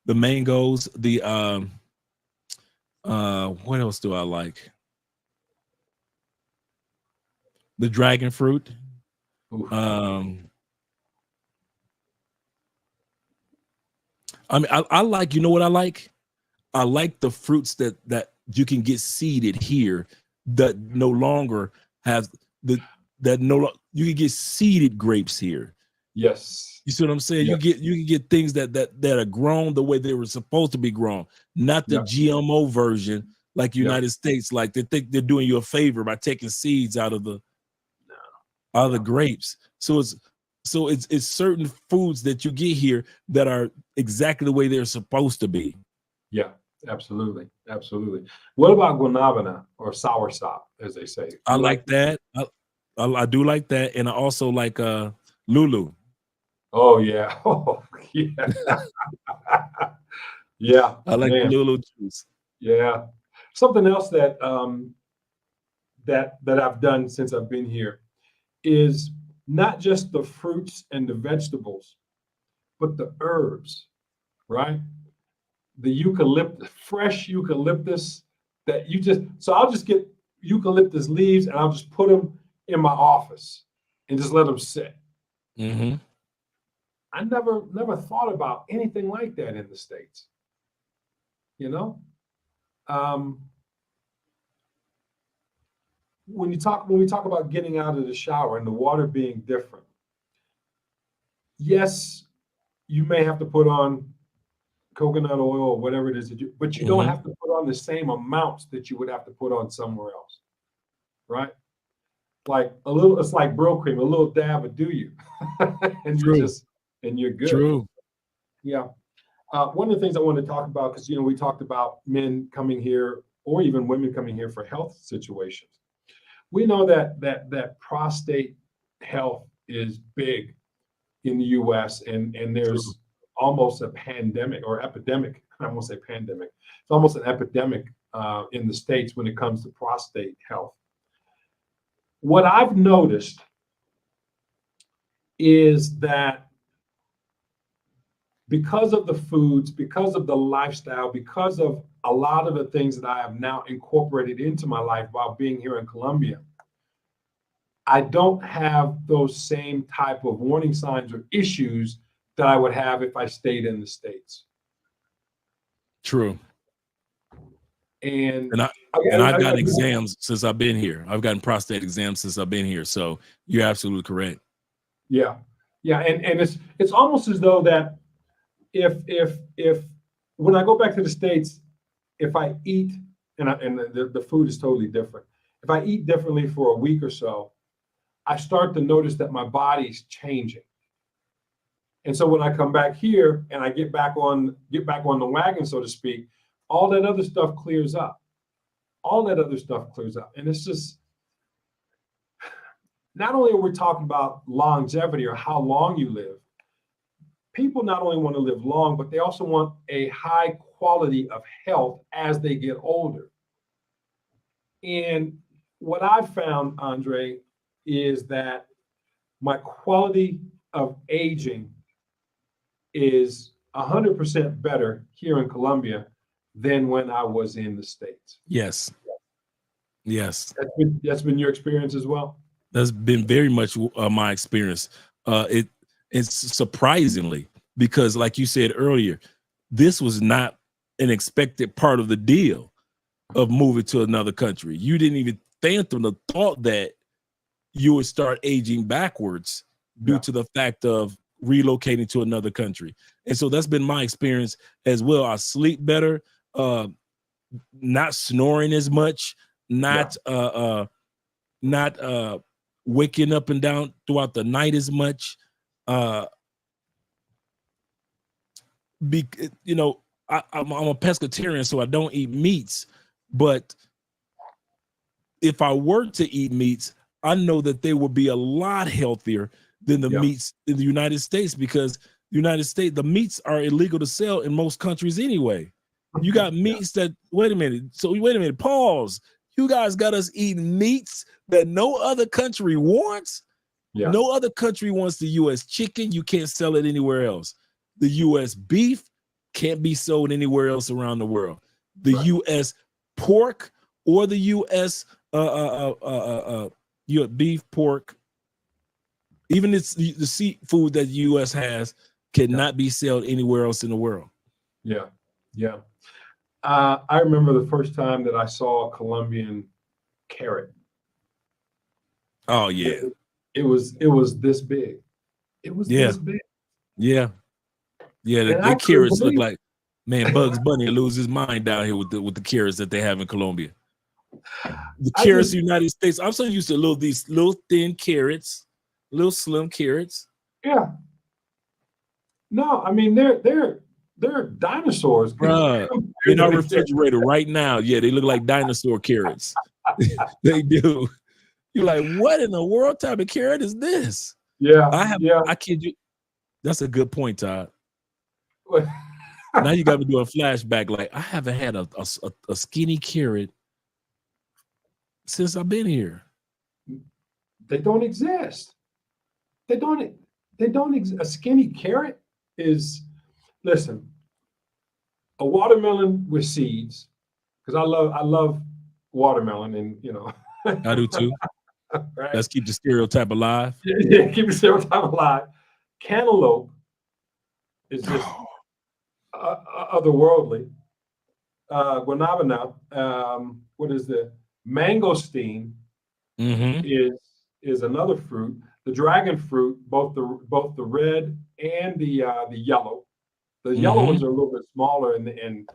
The mangoes, the what else do I like? The dragon fruit. I mean, I like, you know what I like? I like the fruits that you can get seeded here that no longer have you can get seeded grapes here. Yes. You see what I'm saying? Yes. You can get things that are grown the way they were supposed to be grown, not the GMO version like United States. Like they think they're doing you a favor by taking seeds out of the grapes. So it's certain foods that you get here that are exactly the way they're supposed to be. Yeah, absolutely. What about guanabana or soursop, as they say? I like that. I do like that, and I also like Lulu. Oh yeah. Oh yeah. Yeah. I like Lulu juice. Yeah. Something else that I've done since I've been here is not just the fruits and the vegetables, but the herbs, right? The fresh eucalyptus that I'll just get eucalyptus leaves and I'll just put them in my office and just let them sit. I never thought about anything like that in the States. When we talk about getting out of the shower and the water being different, yes, you may have to put on coconut oil or whatever it is but you don't have to put on the same amounts that you would have to put on somewhere else, right? Like it's like Brill cream, a little dab would do you, and you're good. True. Yeah. One of the things I wanted to talk about, because we talked about men coming here or even women coming here for health situations. We know that prostate health is big in the U.S. and there's almost a pandemic or epidemic I won't say pandemic, it's almost an epidemic in the States when it comes to prostate health. What I've noticed is that because of the foods, because of the lifestyle, because of a lot of the things that I have now incorporated into my life while being here in Colombia, I don't have those same type of warning signs or issues that I would have if I stayed in the States. True. And I've got exams since I've been here. I've gotten prostate exams since I've been here. So you're absolutely correct. Yeah. Yeah. And it's almost as though that if when I go back to the States, if I eat and the food is totally different. If I eat differently for a week or so, I start to notice that my body's changing. And so when I come back here and I get back on the wagon, so to speak, all that other stuff clears up. All that other stuff clears up. And it's just, not only are we talking about longevity or how long you live, people not only want to live long, but they also want a high quality of health as they get older. And what I've found, Andre, is that my quality of aging is 100% better here in Colombia than when I was in the States. Yes. Yes. That's been your experience as well? That's been very much my experience. It's surprisingly, because like you said earlier, this was not an expected part of the deal of moving to another country. You didn't even fathom the thought that you would start aging backwards due to the fact of relocating to another country. And so that's been my experience as well. I sleep better, not snoring as much, not waking up and down throughout the night as much. You know, I'm a pescatarian, so I don't eat meats. But if I were to eat meats, I know that they would be a lot healthier than the meats in the United States, because the United States, the meats are illegal to sell in most countries anyway. You got meats that, wait a minute, pause. You guys got us eating meats that no other country wants. Yeah. No other country wants the U.S. chicken. You can't sell it anywhere else. The U.S. beef can't be sold anywhere else around the world. The U.S. pork or the U.S. Beef, pork, even the seafood that the U.S. has cannot be sold anywhere else in the world. Yeah, yeah. I remember the first time that I saw a Colombian carrot. Oh yeah. It was this big. It was this big. Yeah. Yeah, the carrots look like, man, Bugs Bunny lose his mind down here with the carrots that they have in Colombia. The carrots in the United States, I'm so used to these little thin carrots, little slim carrots. Yeah. No, I mean they're dinosaurs. In our refrigerator right now, yeah, they look like dinosaur carrots. They do. You're like, what in the world type of carrot is this? Yeah, I kid you. That's a good point, Todd. Now you got me doing a flashback. Like, I haven't had a skinny carrot since I've been here. They don't exist. They don't exist. A skinny carrot is, listen, a watermelon with seeds, because I love watermelon, and you know. I do too. Right? Let's keep the stereotype alive. Yeah, keep the stereotype alive. Cantaloupe is just otherworldly. Guanabana, what is the mangosteen? Is another fruit. The dragon fruit, both the red and the yellow. The yellow ones are a little bit smaller and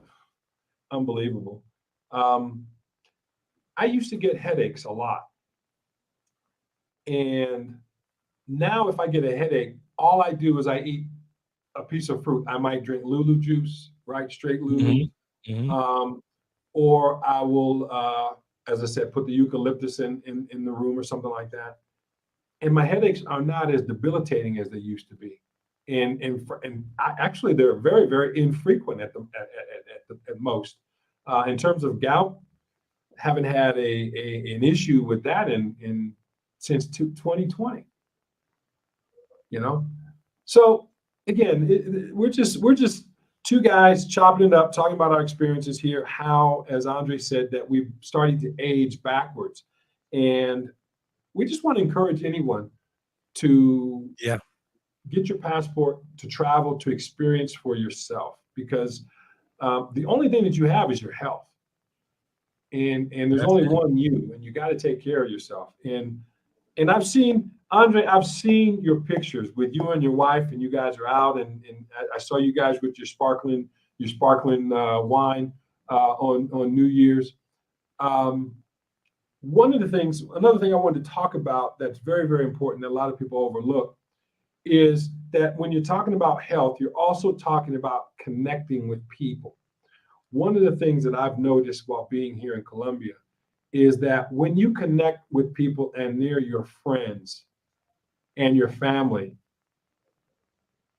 unbelievable. I used to get headaches a lot. And now if I get a headache, all I do is I eat a piece of fruit. I might drink Lulu juice, right? Straight Lulu. Or I will, as I said, put the eucalyptus in the room or something like that. And my headaches are not as debilitating as they used to be. Actually they're very, very infrequent at most. In terms of gout, haven't had an issue with that since 2020. You know, so again, we're just two guys chopping it up, talking about our experiences here. How, as Andre said, that we've started to age backwards, and we just want to encourage anyone to get your passport, to travel, to experience for yourself, because the only thing that you have is your health, and there's only one you, and you got to take care of yourself. And I've seen, Andre, I've seen your pictures with you and your wife, and you guys are out, and I saw you guys with your sparkling wine on New Year's. Another thing I wanted to talk about that's very, very important that a lot of people overlook is that when you're talking about health, you're also talking about connecting with people. One of the things that I've noticed while being here in Colombia is that when you connect with people and they're your friends and your family,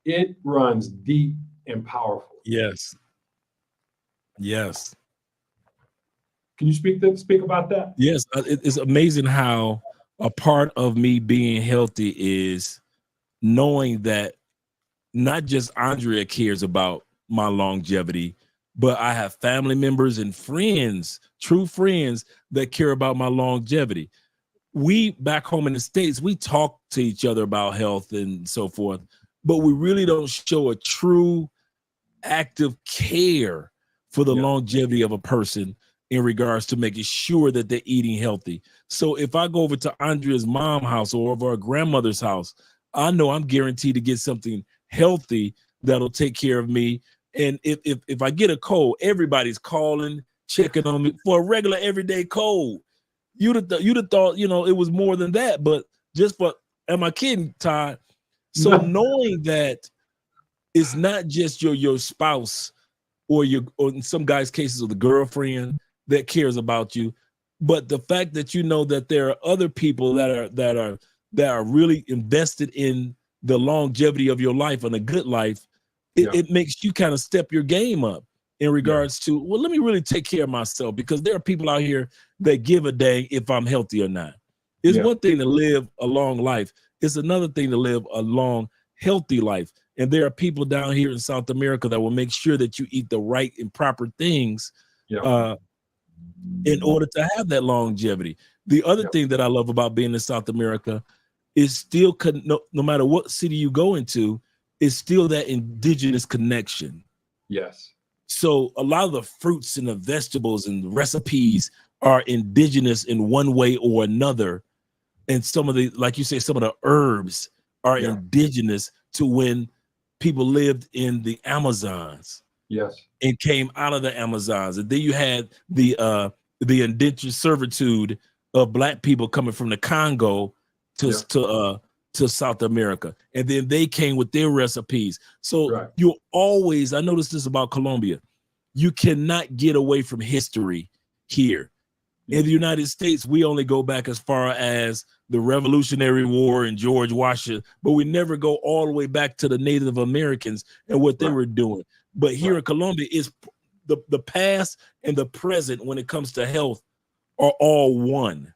it runs deep and powerful. Yes. Yes. Can you speak about that? Yes. It's amazing how a part of me being healthy is knowing that not just Andrea cares about my longevity, but I have family members and friends, true friends, that care about my longevity. We back home in the States, we talk to each other about health and so forth, but we really don't show a true active care for the longevity of a person in regards to making sure that they're eating healthy. So if I go over to Andrea's mom's house or over her grandmother's house, I know I'm guaranteed to get something healthy that'll take care of me. And if I get a cold, everybody's calling, checking on me for a regular everyday cold. You'd have thought, it was more than that, but am I kidding, Todd? So knowing that it's not just your spouse or in some guys' cases, or the girlfriend that cares about you, but the fact that you know that there are other people that are really invested in the longevity of your life and a good life, it makes you kind of step your game up in regards to, well, let me really take care of myself, because there are people out here that give a dang if I'm healthy or not. It's one thing to live a long life. It's another thing to live a long, healthy life. And there are people down here in South America that will make sure that you eat the right and proper things in order to have that longevity. The other thing that I love about being in South America is still, no matter what city you go into, is still that indigenous connection. Yes. So a lot of the fruits and the vegetables and the recipes are indigenous in one way or another. And some of the, like you say, some of the herbs are indigenous to when people lived in the Amazons. Yes. And came out of the Amazons. And then you had the indentured servitude of Black people coming from the Congo to South America. And then they came with their recipes. So you always, I noticed this about Colombia, you cannot get away from history here. In the United States, we only go back as far as the Revolutionary War and George Washington, but we never go all the way back to the Native Americans and what they were doing. But here in Colombia, is the past and the present when it comes to health are all one.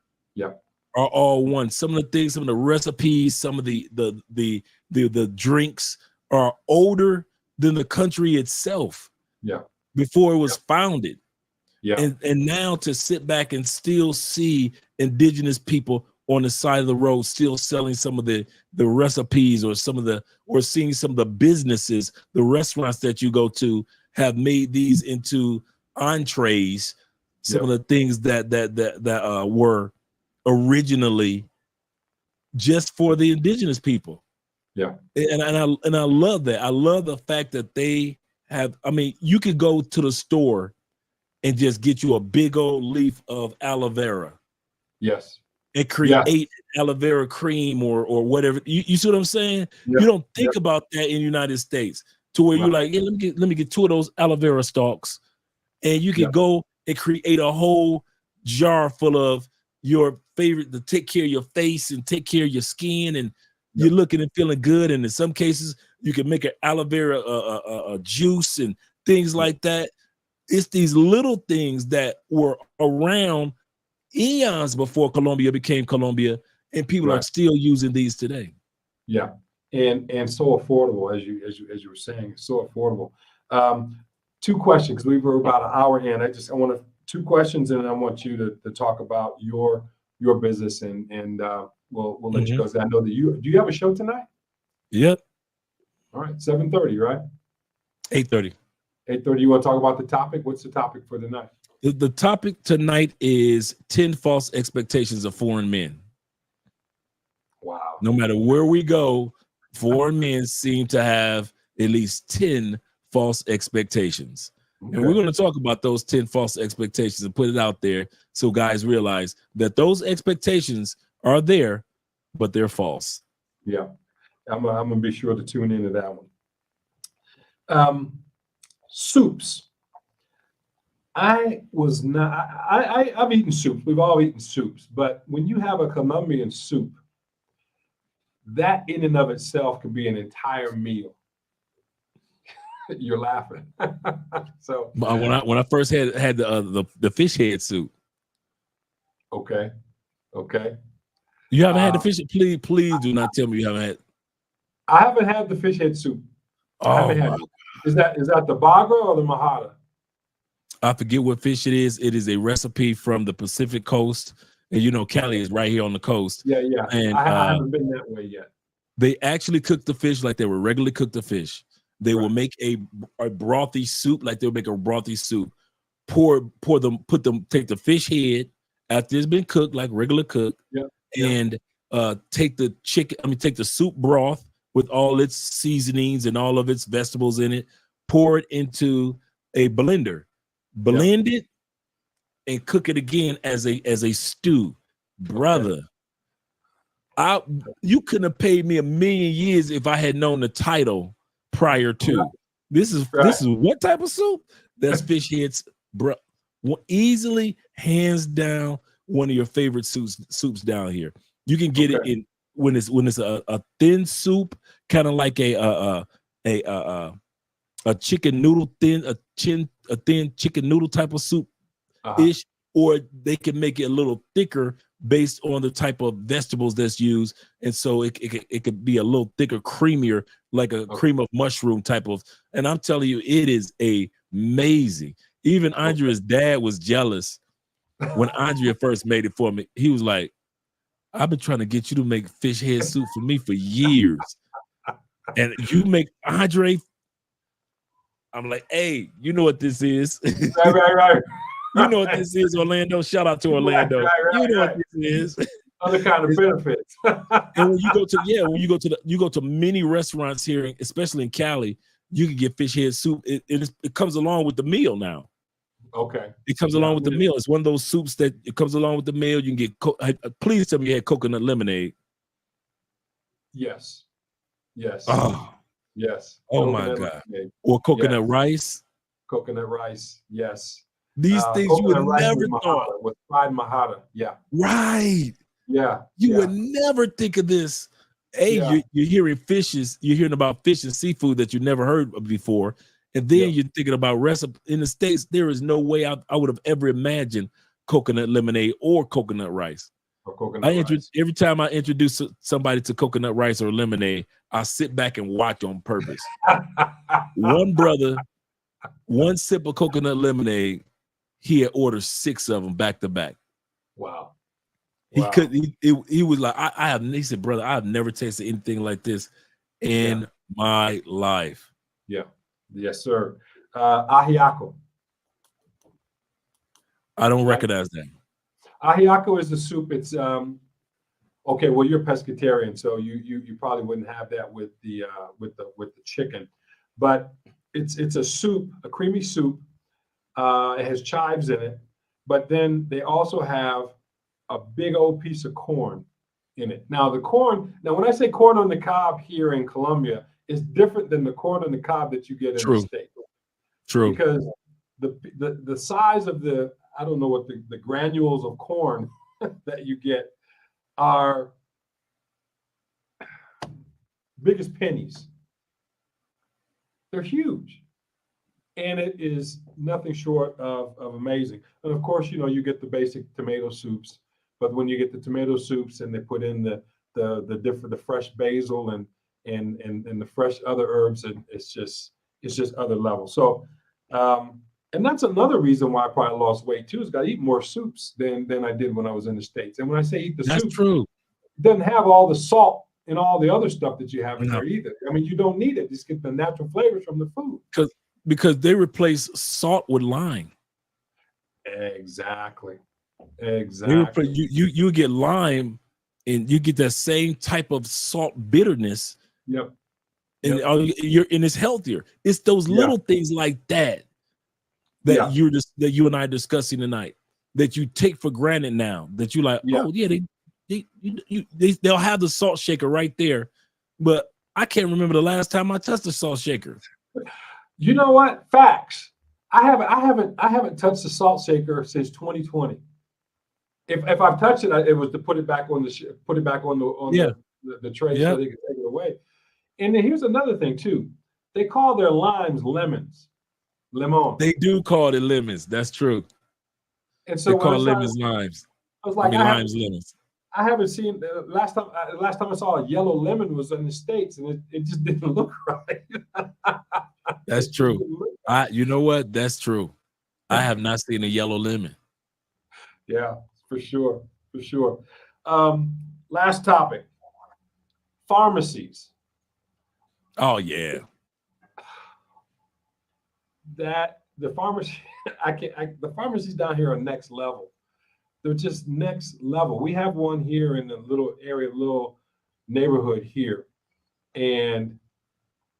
Are all one. Some of the things, some of the recipes, some of the drinks are older than the country itself. Before it was founded. And now to sit back and still see indigenous people on the side of the road still selling some of the recipes or seeing some of the businesses, the restaurants that you go to have made these into entrees, some of the things that were originally just for the indigenous people. And I love that. I love the fact that they have, you could go to the store and just get you a big old leaf of aloe vera. And create aloe vera cream or whatever. You see what I'm saying? You don't think about that in the United States, to where you're like, let me get 2 of those aloe vera stalks, and you can go and create a whole jar full of your favorite to take care of your face and take care of your skin, and you're looking and feeling good. And in some cases, You can make an aloe vera juice and things like that. It's these little things that were around eons before Colombia became Colombia, and people are still using these today. Yeah, and so affordable, as you were saying, so affordable. Two questions, because we were about an hour in. I want to two questions, and I want you to talk about your business, and we'll let you go. I know that do you have a show tonight? Yep. All right, 7:30, right? 8:30. 8:30. You want to talk about the topic? What's the topic for tonight? The topic tonight is 10 false expectations of foreign men. Wow. No matter where we go, foreign men seem to have at least 10 false expectations. Okay. And we're going to talk about those 10 false expectations and put it out there so guys realize that those expectations are there, but they're false. Yeah, I'm gonna be sure to tune into that one. Soups. I've eaten soups. We've all eaten soups, but when you have a Colombian soup, that in and of itself could be an entire meal. You're laughing. So when I first had the fish head soup. Okay. You haven't had the fish? Please do not tell me you haven't had. I haven't had the fish head soup. I haven't had it. Is that the bagra or the mahara? I forget what fish it is. It is a recipe from the Pacific coast. And you know, Cali is right here on the coast. Yeah. And I haven't been that way yet. They actually cook the fish like they would regularly cook the fish. They will make a brothy soup, like they'll make a brothy soup. Take the fish head after it's been cooked, like regular cook, and take the take the soup broth with all its seasonings and all of its vegetables in it, pour it into a blender, blend it, and cook it again as a stew. Brother, you couldn't have paid me $1 million years if I had known the title prior to. This is what type of soup? That's fish heads, bro. Easily, hands down, one of your favorite soups down here. You can get it in when it's a thin soup, kind of like a chicken noodle a thin chicken noodle type of soup ish, or they can make it a little thicker based on the type of vegetables that's used, and so it could be a little thicker, creamier, like a cream of mushroom type of. And I'm telling you, it is amazing. Even Andrea's dad was jealous when Andrea first made it for me. He was like, "I've been trying to get you to make fish head soup for me for years, and you make Andre." I'm like, "Hey, you know what this is?" Right. You know what this is, Orlando. Shout out to Orlando. You know what this is. Other kind of benefits. And when you go to many restaurants here, especially in Cali, you can get fish head soup. It comes along with the meal now. Okay. It comes along with the meal. It's one of those soups that it comes along with the meal. You can get. Please tell me you had coconut lemonade. Yes. Oh. Yes. Oh my God. Lemonade. Or coconut rice. Coconut rice. Yes. These things you would never thought. With fried mahara. Yeah. Right. Yeah. You would never think of this. You're hearing about fish and seafood that you never heard of before. And then you're thinking about recipe in the States. There is no way I would have ever imagined coconut lemonade or coconut rice. Every time I introduce somebody to coconut rice or lemonade, I sit back and watch on purpose. One brother, one sip of coconut lemonade, he had ordered 6 of them back to back. Wow. He was like, he said, brother, I've never tasted anything like this in my life. Yeah. Yes, sir. Ajiaco. I don't recognize that. Ajiaco is the soup. It's okay. Well, you're pescatarian, so you probably wouldn't have that with the chicken, but it's a soup, a creamy soup. It has chives in it, but then they also have a big old piece of corn in it. Now when I say corn on the cob here in Colombia, it's different than the corn on the cob that you get in the States. True. Because the size of I don't know what the granules of corn that you get are big as pennies. They're huge. And it is nothing short of amazing. And of course, you get the basic tomato soups, but when you get the tomato soups and they put in the fresh basil and the fresh other herbs, and it's just other level. So and that's another reason why I probably lost weight too, is I eat more soups than I did when I was in the States. And when I say eat the That's soup, true. it doesn't have all the salt and all the other stuff that you have in No. there either. I mean, you don't need it. Just get the natural flavors from the food. Because they replace salt with lime. Exactly. You get lime, and you get that same type of salt bitterness. Yep. And and it's healthier. It's those little things like that you and I are discussing tonight that you take for granted now. That you like, oh yeah, they'll have the salt shaker right there, but I can't remember the last time I touched a salt shaker. You know what? Facts. I haven't touched the salt shaker since 2020. If I've touched it, it was to put it back on the tray so they could take it away. And then here's another thing too. They call their limes lemons. Limon. They do call it lemons. That's true. And so they call lemons limes. I was like, limes lemons. I haven't seen last time I saw a yellow lemon was in the States, and it just didn't look right. That's true. You know what? That's true. I have not seen a yellow lemon. Yeah, for sure. Last topic. Pharmacies. Oh yeah. The pharmacies down here are next level. They're just next level. We have one here in the little neighborhood here. And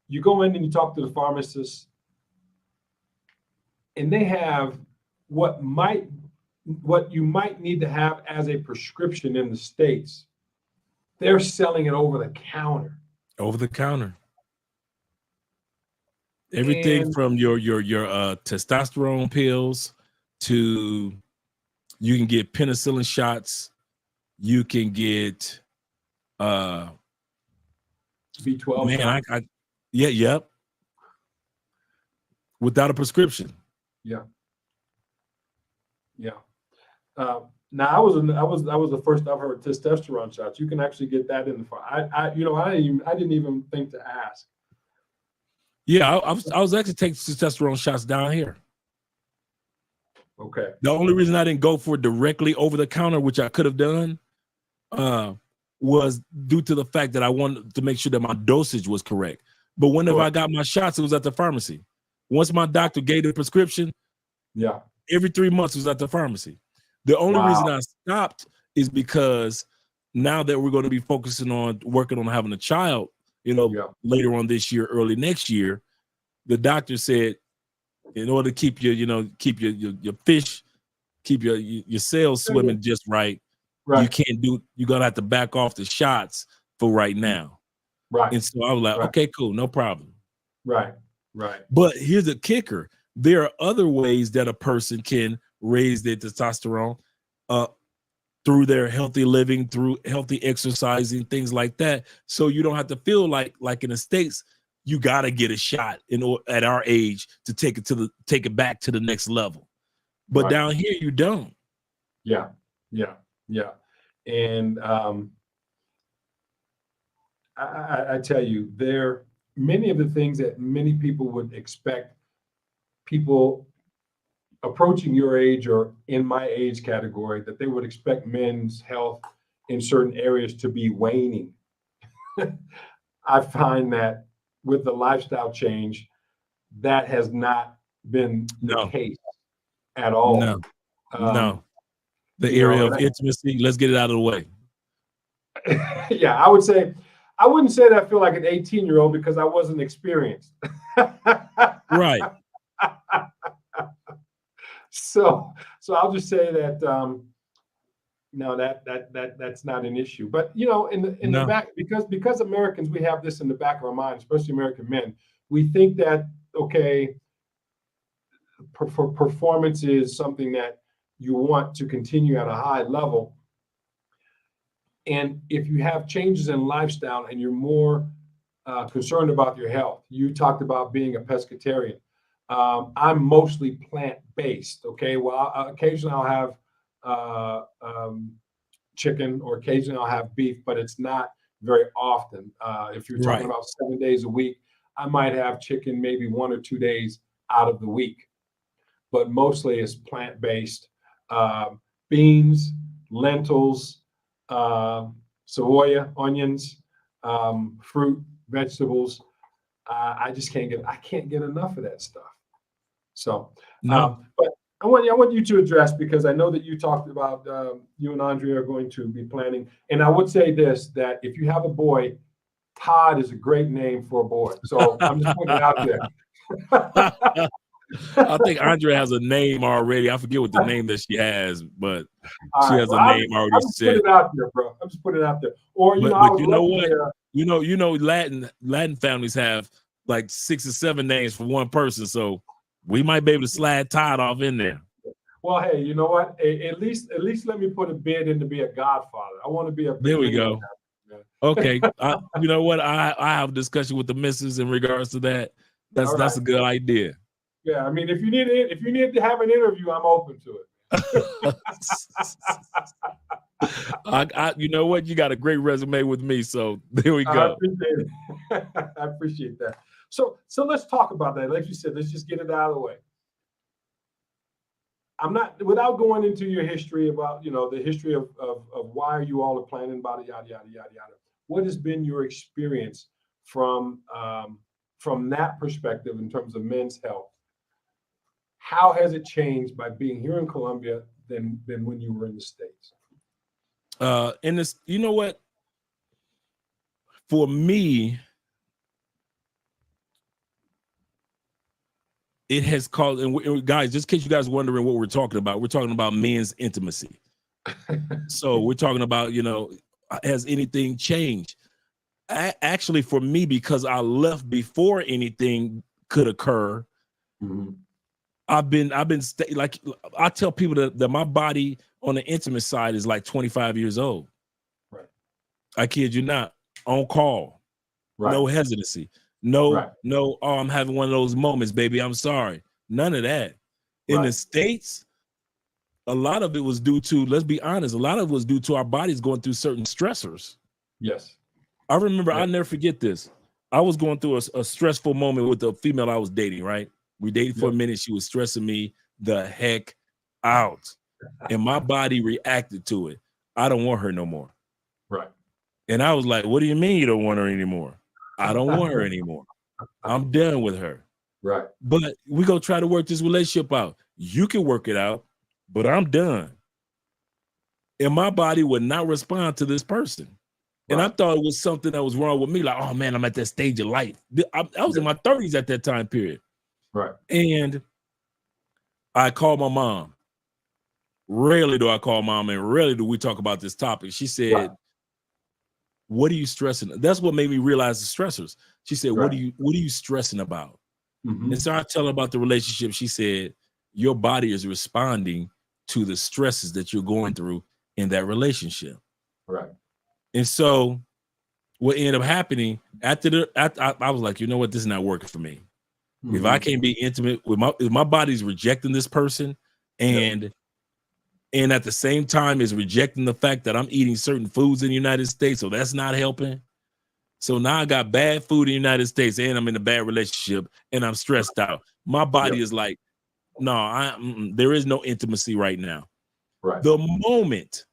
you go in and you talk to the pharmacist, and they have what you might need to have as a prescription in the States. They're selling it over the counter. Over the counter. Everything from your testosterone pills to you can get penicillin shots, you can get B12. Man, yep. Without a prescription. Yeah. Now I was the first I've heard testosterone shots. You can actually get that in the I didn't even think to ask. Yeah, I was actually taking testosterone shots down here. Okay. The only reason I didn't go for it directly over the counter, which I could have done, was due to the fact that I wanted to make sure that my dosage was correct. But whenever I got my shots, it was at the pharmacy. Once my doctor gave the prescription, every 3 months it was at the pharmacy. The only reason I stopped is because now that we're going to be focusing on working on having a child, later on this year, early next year, the doctor said, in order to keep your fish, keep your cells swimming just right, you're gonna have to back off the shots for right now. Right. And so I was like, okay, cool, no problem. Right. But here's the kicker. There are other ways that a person can raise their testosterone through their healthy living, through healthy exercising, things like that. So you don't have to feel like in the States, you got to get a shot at our age to take it back to the next level. But down here, you don't. Yeah. And I tell you, there many of the things that many people would expect people approaching your age or in my age category, that they would expect men's health in certain areas to be waning. I find that with the lifestyle change, that has not been the case at all. No. The area of intimacy, let's get it out of the way. Yeah, I wouldn't say that I feel like an 18-year-old because I wasn't experienced. Right. So I'll just say that no, that's not an issue. But in the back, because Americans, we have this in the back of our mind, especially American men, we think that performance is something that you want to continue at a high level. And if you have changes in lifestyle and you're more concerned about your health. You talked about being a pescatarian. I'm mostly plant-based. Okay, well, occasionally I'll have chicken, or occasionally I'll have beef, but it's not very often. If you're talking Right. about 7 days a week, I might have chicken maybe 1 or 2 days out of the week, but mostly it's plant-based. Beans, lentils, cebolla, onions, fruit, vegetables. I just can't get enough of that stuff. So, No. but I want you to address, because I know that you talked about you and Andrea are going to be planning. And I would say this, that if you have a boy, Todd is a great name for a boy. So I'm just putting it out there. I think Andrea has a name already. I forget what the name that she has, but All she right, has well, a name already I'm just set. putting it out there, bro. I'm just putting it out there. Or, you know, I But would you know love to what? hear. Latin families have like 6 or 7 names for one person, so we might be able to slide Todd off in there. Well, hey, you know what? At least let me put a bid in to be a godfather. I want to be a big There we name go. on that. Okay, you know what? I have a discussion with the missus in regards to that. All That's right. a good idea. Yeah, I mean, if you need to have an interview, I'm open to it. You know what? You got a great resume with me, so there we I go. appreciate it. I appreciate that. So let's talk about that. Like you said, let's just get it out of the way. I'm not, without going into your history about, you know, the history of why you all are planning about it, yada yada yada yada. What has been your experience from that perspective in terms of men's health? How has it changed by being here in Colombia than when you were in the States? And this, you know what? For me, it has caused, and guys, just in case you guys wondering what we're talking about men's intimacy. So we're talking about, you know, has anything changed? Actually, for me, because I left before anything could occur, I've been like, I tell people that my body on the intimate side is like 25 years old. Right. I kid you not. On call. Right. No hesitancy. No, oh, I'm having one of those moments, baby. I'm sorry. None of that. In the States, a lot of it was due to, let's be honest, a lot of it was due to our bodies going through certain stressors. Yes. I remember, I'll never forget this. I was going through a stressful moment with the female I was dating, right? We dated for a minute. She was stressing me the heck out. And my body reacted to it. I don't want her no more. Right. And I was like, what do you mean you don't want her anymore? I don't want her anymore. I'm done with her. Right. But we go try to work this relationship out. You can work it out, but I'm done. And my body would not respond to this person. And I thought it was something that was wrong with me. Like, oh man, I'm at that stage of life. I was in my 30s at that time period. Right. And I called my mom. Rarely do I call mom, and rarely do we talk about this topic. She said, what are you stressing? That's what made me realize the stressors. She said, what are you stressing about? And so I tell her about the relationship. She said, your body is responding to the stresses that you're going through in that relationship. Right. And so what ended up happening after I was like, you know what, this is not working for me. If I can't be intimate with if my body's rejecting this person and at the same time is rejecting the fact that I'm eating certain foods in the United States, so that's not helping. So now I got bad food in the United States and I'm in a bad relationship and I'm stressed out. My body is like, no, there is no intimacy right now. Right. The moment,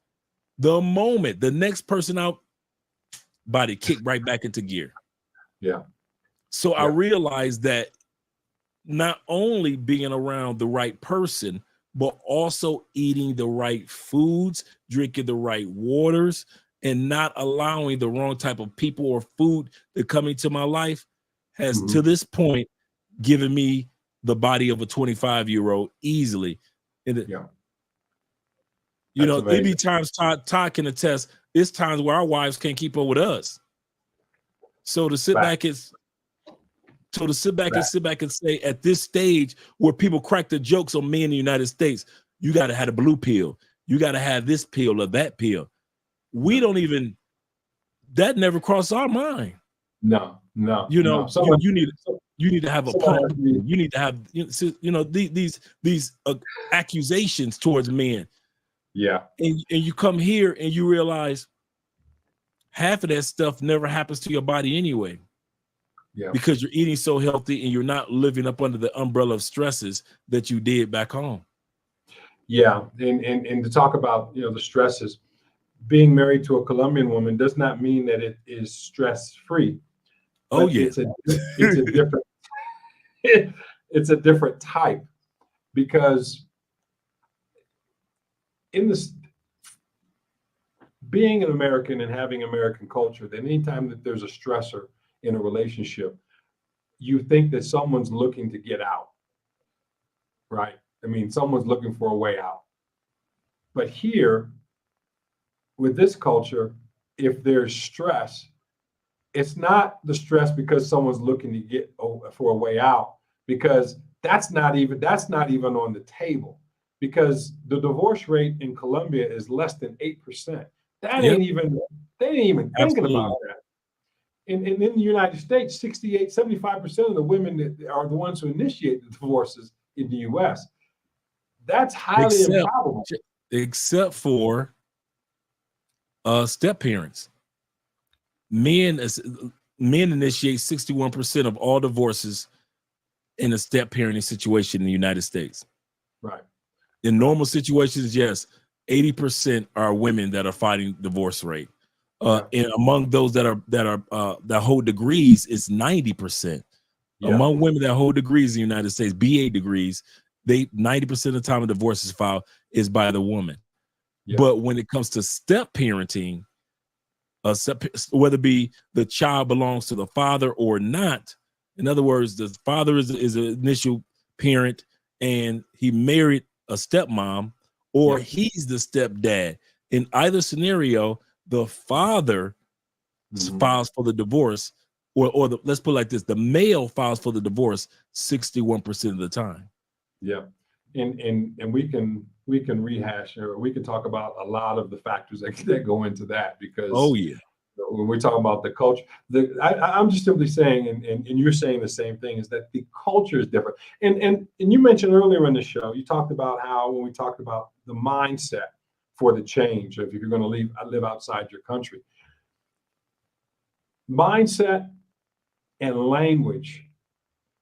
the next person out, body kicked right back into gear. Yeah. So I realized that not only being around the right person, but also eating the right foods, drinking the right waters, and not allowing the wrong type of people or food to come into my life has to this point given me the body of a 25-year-old easily. And you know, there be times Todd can attest, it's times where our wives can't keep up with us. So to sit back and say at this stage where people crack the jokes on me in the United States, you got to have a blue pill. You got to have this pill or that pill. We don't even, that never crossed our mind. No. No, You no. know, you need to have a pump. You need to have, these accusations towards men. Yeah. And you come here and you realize half of that stuff never happens to your body anyway. Yeah. Because you're eating so healthy and you're not living up under the umbrella of stresses that you did back home. Yeah. And to talk about, the stresses, being married to a Colombian woman does not mean that it is stress free. Oh But yeah. it's a different it's a different type, because in this, being an American and having American culture, that anytime that there's a stressor in a relationship, you think that someone's looking to get out, right? I mean, someone's looking for a way out. But here, with this culture, if there's stress, it's not the stress because someone's looking to get for a way out, because that's not even on the table, because the divorce rate in Colombia is less than 8%. That Yep. ain't even they ain't even thinking about that. In the United States, 75% of the women that are the ones who initiate the divorces in the US. That's highly improbable. Except for step parents. Men initiate 61% of all divorces in a step parenting situation in the United States. Right. In normal situations, yes, 80% are women that are fighting divorce rate. And among those that hold degrees, it's 90%. Yeah. Among women that hold degrees in the United States, BA degrees, 90% of the time a divorce is filed is by the woman. Yeah. But when it comes to step parenting, whether it be the child belongs to the father or not, in other words, the father is an initial parent and he married a stepmom, or he's the stepdad. In either scenario, the father files for the divorce, or let's put it like this: the male files for the divorce 61% of the time. Yeah, and we can rehash, or we can talk about a lot of the factors that go into that, because when we're talking about the culture, I'm just simply saying, and you're saying the same thing, is that the culture is different. And you mentioned earlier in the show, you talked about how, when we talked about the mindset for the change, if you're going to live outside your country, mindset and language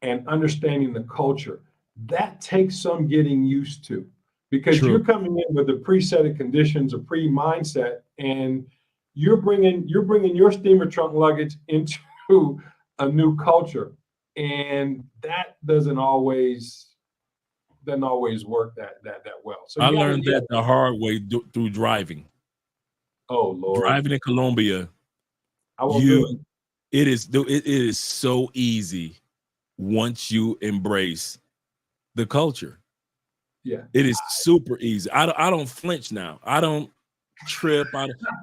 and understanding the culture, that takes some getting used to, because you're coming in with a preset of conditions, a pre-mindset, and you're bringing your steamer trunk luggage into a new culture, and that doesn't always work that well. So I learned that the hard way through driving. Oh Lord! Driving in Colombia, it is so easy once you embrace the culture. Yeah, it is super easy. I don't flinch now. I don't trip.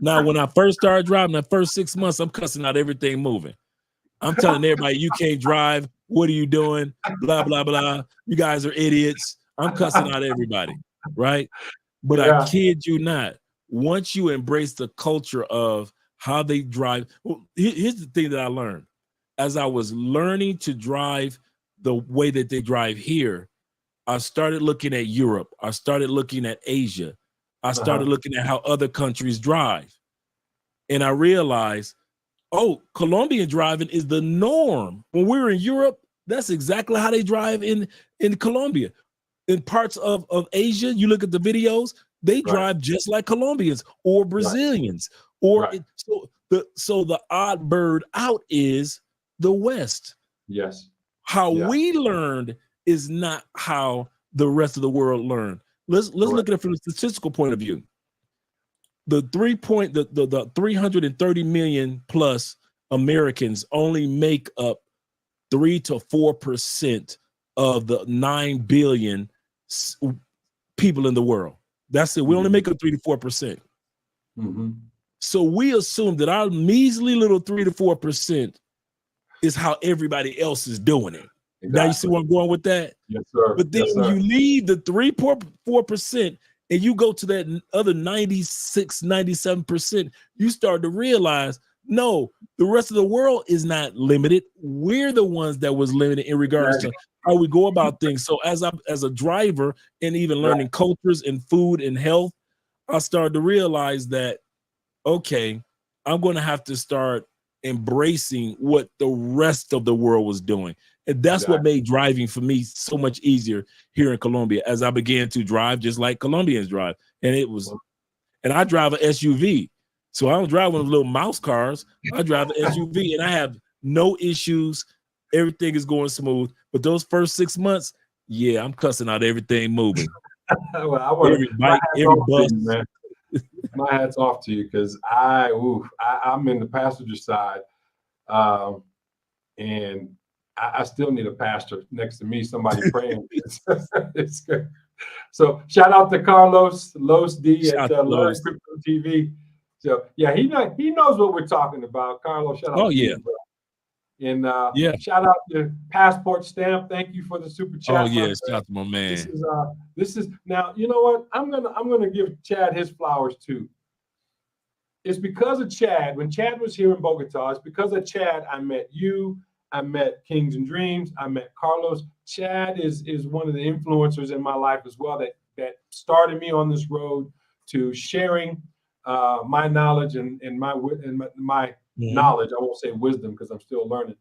Now, when I first started driving, the first 6 months, I'm cussing out everything moving. I'm telling everybody, you can't drive. What are you doing? Blah, blah, blah. You guys are idiots. I'm cussing out everybody, right? But I kid you not, once you embrace the culture of how they drive, here's the thing that I learned. As I was learning to drive the way that they drive here, I started looking at Europe. I started looking at Asia. I started looking at how other countries drive. And I realized, oh, Colombian driving is the norm. When we were in Europe, that's exactly how they drive in Colombia. In parts of Asia, you look at the videos, they drive just like Colombians or Brazilians. Or so the odd bird out is the West. Yes. How we learned is not how the rest of the world learned. Let's look at it from a statistical point of view. The 330 million plus Americans only make up 3 to 4% of the 9 billion people in the world. That's it. We only make up 3 to 4%. So we assume that our measly little 3 to 4% is how everybody else is doing it. Exactly. Now you see where I'm going with that? Yes, sir. But then when you leave the 3-4% and you go to that other 96, 97%, you start to realize No, the rest of the world is not limited. We're the ones that was limited in regards to how we go about things. So as a driver and even learning cultures and food and health, I started to realize that, okay, I'm going to have to start embracing what the rest of the world was doing. And that's what made driving for me so much easier here in Colombia as I began to drive just like Colombians drive. And I drive an SUV. So I don't drive one of those little mouse cars. I drive an SUV and I have no issues. Everything is going smooth. But those first 6 months, yeah, I'm cussing out everything moving. Well, every bike, every bus. Man. My hat's off to you because I'm in the passenger side, and I still need a pastor next to me, somebody praying. It's good. So shout out to Carlos D at Learn Crypto TV. So yeah, he knows what we're talking about. Carlos, shout out to you, bro. And shout out to Passport Stamp. Thank you for the super chat. Oh yeah, shout out to my man. This is now, you know what? I'm gonna give Chad his flowers too. It's because of Chad. When Chad was here in Bogota, it's because of Chad I met you. I met Kings and Dreams. I met Carlos. Chad is one of the influencers in my life as well that started me on this road to sharing my knowledge and my knowledge. I won't say wisdom because I'm still learning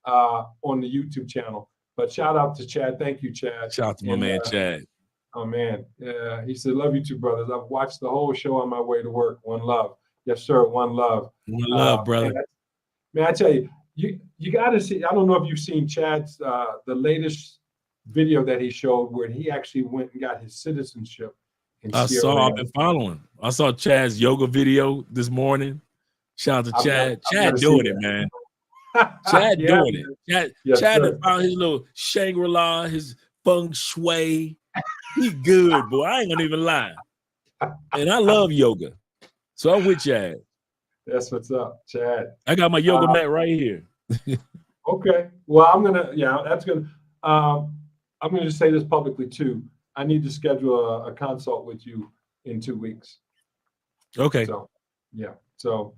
on the YouTube channel. But shout out to Chad. Thank you, Chad. Shout out to my man, Chad. Oh man, he said, "Love you two brothers. I've watched the whole show on my way to work. One love." Yes, sir. One love. One love, brother. Man, I tell you, you got to see. I don't know if you've seen Chad's the latest video that he showed where he actually went and got his citizenship. I've been following. I saw Chad's yoga video this morning. Shout out to Chad. Chad doing it, man. Chad doing it. Chad has found his little Shangri-La, his feng shui. He good, boy. I ain't gonna even lie. And I love yoga. So I'm with Chad. That's what's up, Chad. I got my yoga mat right here. Okay. Well, I'm gonna just say this publicly too. I need to schedule a consult with you in 2 weeks. Okay. So, yeah. So,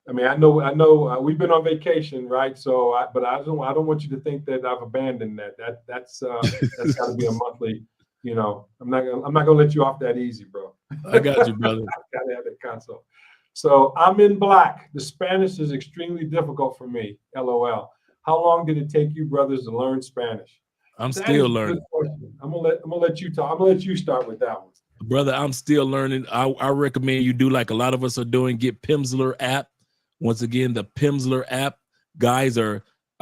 I mean, I know we've been on vacation, right? So, but I don't want you to think that I've abandoned that. That's got to be a monthly. You know, I'm not gonna let you off that easy, bro. I got you, brother. I gotta have that consult. So I'm in black. The Spanish is extremely difficult for me. LOL. How long did it take you brothers to learn Spanish? I'm still learning. I'm gonna let you talk. I'm gonna let you start with that one. Brother, I'm still learning. I recommend you do like a lot of us are doing. Get Pimsleur app. Once again, the Pimsleur app. Guys I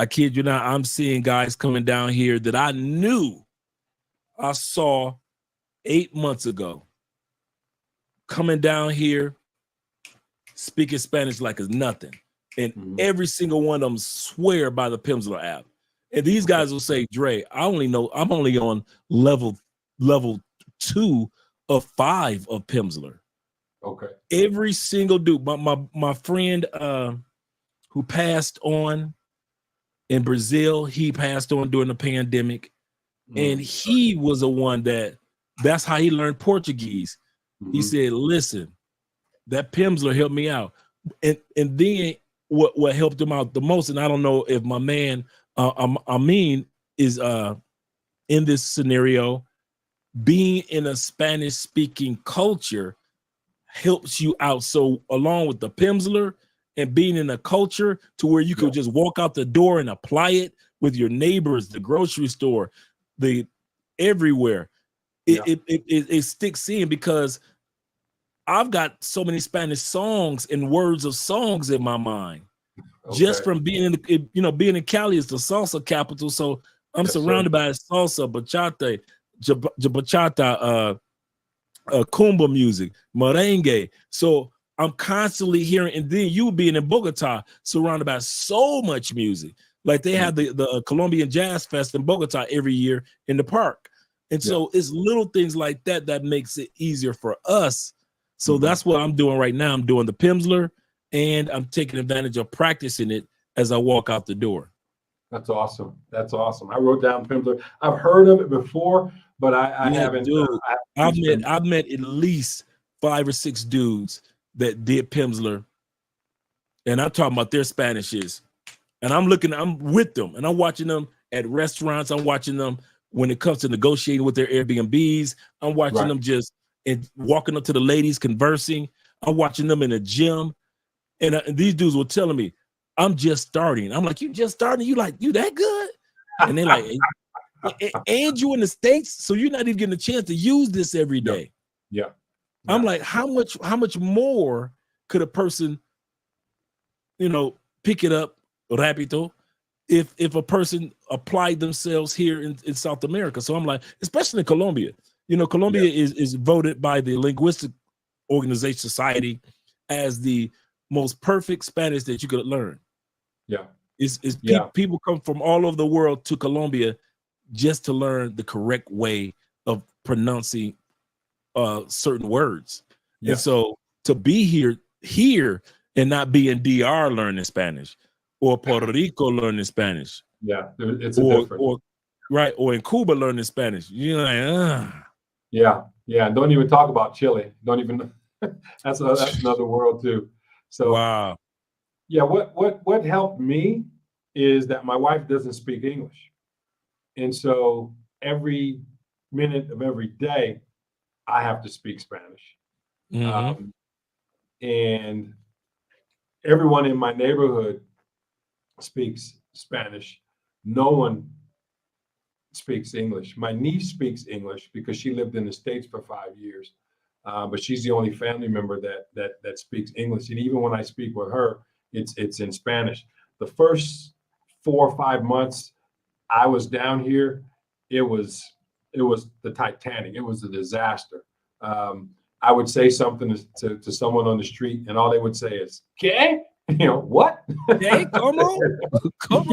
kid you not, I'm seeing guys coming down here that I knew I saw 8 months ago coming down here speaking Spanish like it's nothing. And every single one of them swear by the Pimsleur app. And these guys will say, Dre, I'm only on level 2 of 5 of Pimsleur. Okay. Every single dude, my friend who passed on in Brazil, he passed on during the pandemic. And he was the one that's how he learned Portuguese. He said, listen, that Pimsleur helped me out. And then what helped him out the most, and I don't know if my man Amin is in this scenario, being in a Spanish speaking culture helps you out. So along with the Pimsleur and being in a culture to where you could just walk out the door and apply it with your neighbors, the grocery store, everywhere, it sticks in because I've got so many Spanish songs and words of songs in my mind. Just from being being in Cali is the salsa capital. So I'm surrounded by salsa, bachata, kumba music, merengue. So I'm constantly hearing, and then you being in Bogota, surrounded by so much music. Like they have the Colombian Jazz Fest in Bogota every year in the park. And so it's little things like that makes it easier for us. So that's what I'm doing right now. I'm doing the Pimsleur, and I'm taking advantage of practicing it as I walk out the door. That's awesome. That's awesome. I wrote down Pimsleur. I've heard of it before, but I haven't. Dude, I've met at least 5 or 6 dudes that did Pimsleur. and I'm talking about their Spanish is, and I'm with them, and I'm watching them at restaurants. I'm watching them when it comes to negotiating with their Airbnbs. I'm watching them just and walking up to the ladies, conversing. I'm watching them in the gym, and these dudes were telling me, I'm just starting. I'm like, you just starting? You that good? And they're like, and you in the States, so you're not even getting a chance to use this every day. Yeah. I'm like, how much more could a person, pick it up rapidito if a person applied themselves here in South America? So I'm like, especially in Colombia. Colombia is voted by the Linguistic Organization Society as the most perfect Spanish that you could learn. Yeah. People come from all over the world to Colombia just to learn the correct way of pronouncing certain words. And so to be here and not be in DR learning Spanish, or Puerto Rico learning Spanish. Yeah, it's a difference. Or in Cuba learning Spanish. You're like, Yeah. Don't even talk about Chile. Don't even. That's another world too. So wow. Yeah, what helped me is that my wife doesn't speak English, and so every minute of every day, I have to speak Spanish. Mm-hmm. And everyone in my neighborhood speaks Spanish. No one speaks English. My niece speaks English because she lived in the States for 5 years, but she's the only family member that speaks English. And even when I speak with her, it's in Spanish. The first 4 or 5 months I was down here, it was the Titanic. It was a disaster. I would say something to someone on the street, and all they would say is "¿Qué?" What? Hey, come on.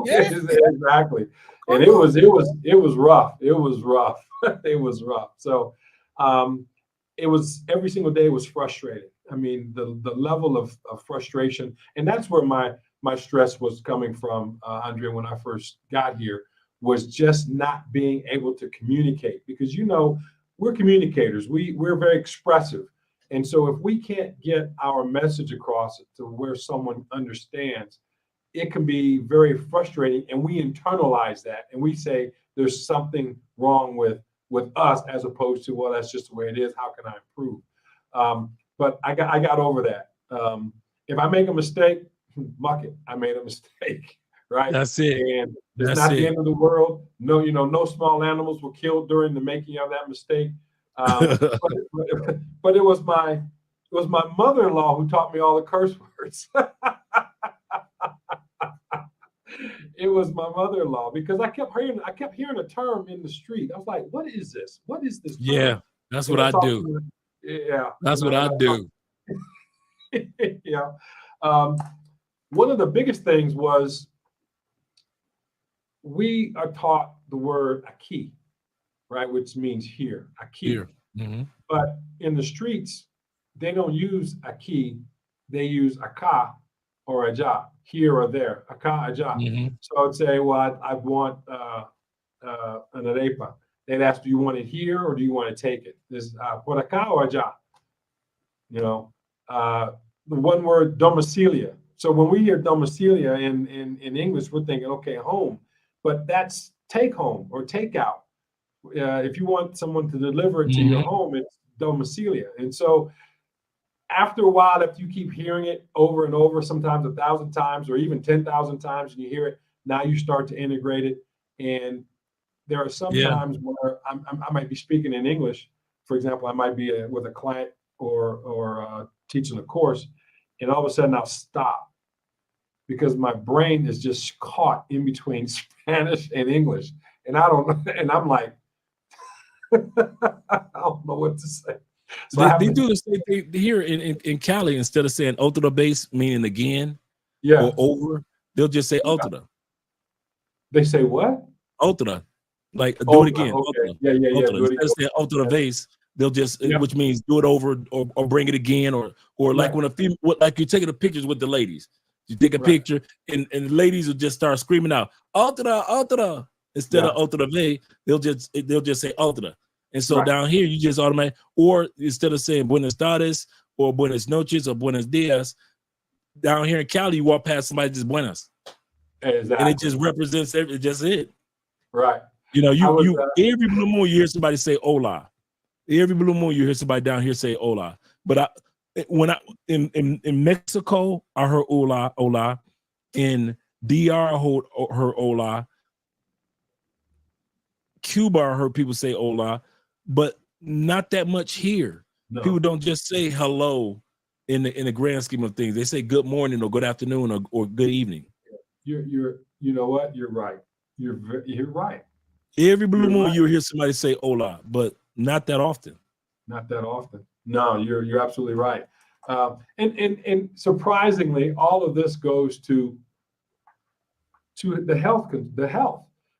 Yeah, exactly. And it was rough. It was rough. It was rough. So it was every single day was frustrating. I mean, the level of frustration, and that's where my stress was coming from, Andre, when I first got here, was just not being able to communicate, because we're communicators. We're very expressive. And so if we can't get our message across to where someone understands, it can be very frustrating, and we internalize that and we say there's something wrong with us, as opposed to, well, that's just the way it is. How can I improve? But I got over that. If I make a mistake, muck it. I made a mistake, right? That's it. And it's not the end of the world. No, no small animals were killed during the making of that mistake. But it was my mother-in-law who taught me all the curse words. It was my mother-in-law, because I kept hearing a term in the street. I was like, what is this? What is this term? Yeah, that's what I do. Yeah. That's what I do. Yeah. One of the biggest things was we are taught the word aquí, right, which means here, aquí. Here. Mm-hmm. But in the streets, they don't use aquí, they use acá or allá, here or there, acá, allá. Mm-hmm. So I'd say, well, I want an arepa. They'd ask, do you want it here or do you want to take it? Is por acá or allá? The one word domicilia. So when we hear domicilia in English, we're thinking, okay, home, but that's take home or take out. If you want someone to deliver it to your home, it's domicilia. And so after a while, if you keep hearing it over and over, sometimes 1,000 times or even 10,000 times, and you hear it, now you start to integrate it. And there are some times where I might be speaking in English. For example, I might be with a client or teaching a course, and all of a sudden I'll stop because my brain is just caught in between Spanish and English, and I'm like, I don't know what to say. So they do the same thing here in Cali. Instead of saying otra vez, meaning again, or over, they'll just say otra. They say what? Otra, like do it again. Okay. Otra. Yeah. Otra. Instead of saying otra vez, they'll just, which means do it over or bring it again, or like when like you're taking the pictures with the ladies. You take a picture and the ladies will just start screaming out otra. Instead of otra vez, they'll just say otra. And so down here, you just automatically, or instead of saying buenas tardes or buenas noches or buenos dias, down here in Cali, you walk past somebody just buenas. Exactly. And it just represents just it. Right. You know, every blue moon you hear somebody say hola. Every blue moon you hear somebody down here say hola. But in Mexico, I heard hola, hola. In DR, I heard hola. Cuba, I heard people say hola, but not that much here. No. People don't just say hello in the grand scheme of things. They say good morning or good afternoon or good evening. You know what? You're right. You're right. Every blue moon you'll hear somebody say hola, but not that often. Not that often. No, you're absolutely right. And surprisingly, all of this goes to the health,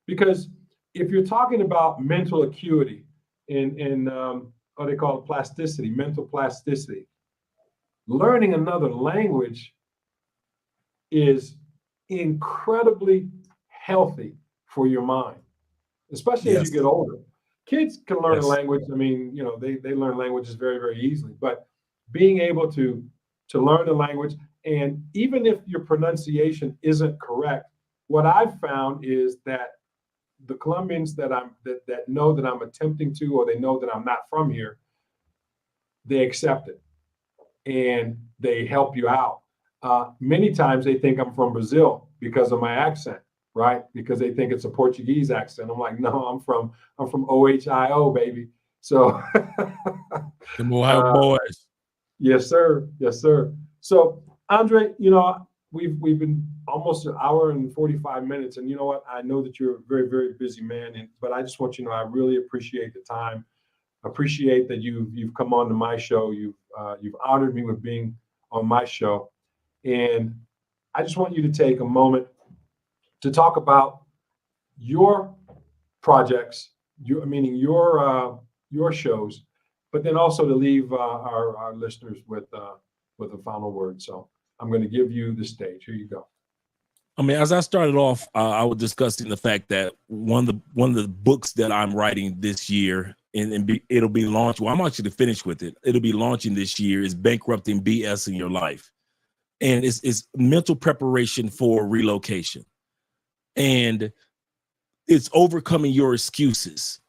because if you're talking about mental acuity and what they call plasticity, mental plasticity, learning another language is incredibly healthy for your mind, especially as you get older. Kids can learn a language. I mean, you know, they learn languages very, very easily, but being able to learn the language, and even if your pronunciation isn't correct, what I've found is that the Colombians that know that I'm attempting to, or they know that I'm not from here, they accept it and they help you out. Many times they think I'm from Brazil because of my accent, right? Because they think it's a Portuguese accent. I'm like, no, I'm from Ohio, baby. So the Ohio boys. Yes, sir. Yes, sir. So Andre, you know, we've been almost an hour and 45 minutes. And you know what? I know that you're a very, very busy man, but I just want you to know I really appreciate the time. Appreciate that you've come on to my show. You've honored me with being on my show. And I just want you to take a moment to talk about your projects, your shows, but then also to leave our listeners with a final word. So I'm going to give you the stage. Here you go. I mean, as I started off, I was discussing the fact that one of the books that I'm writing this year, it'll be launched. Well, I'm actually finished with it. It'll be launching this year. Is Bankrupting BS in Your Life, and it's mental preparation for relocation, and it's overcoming your excuses.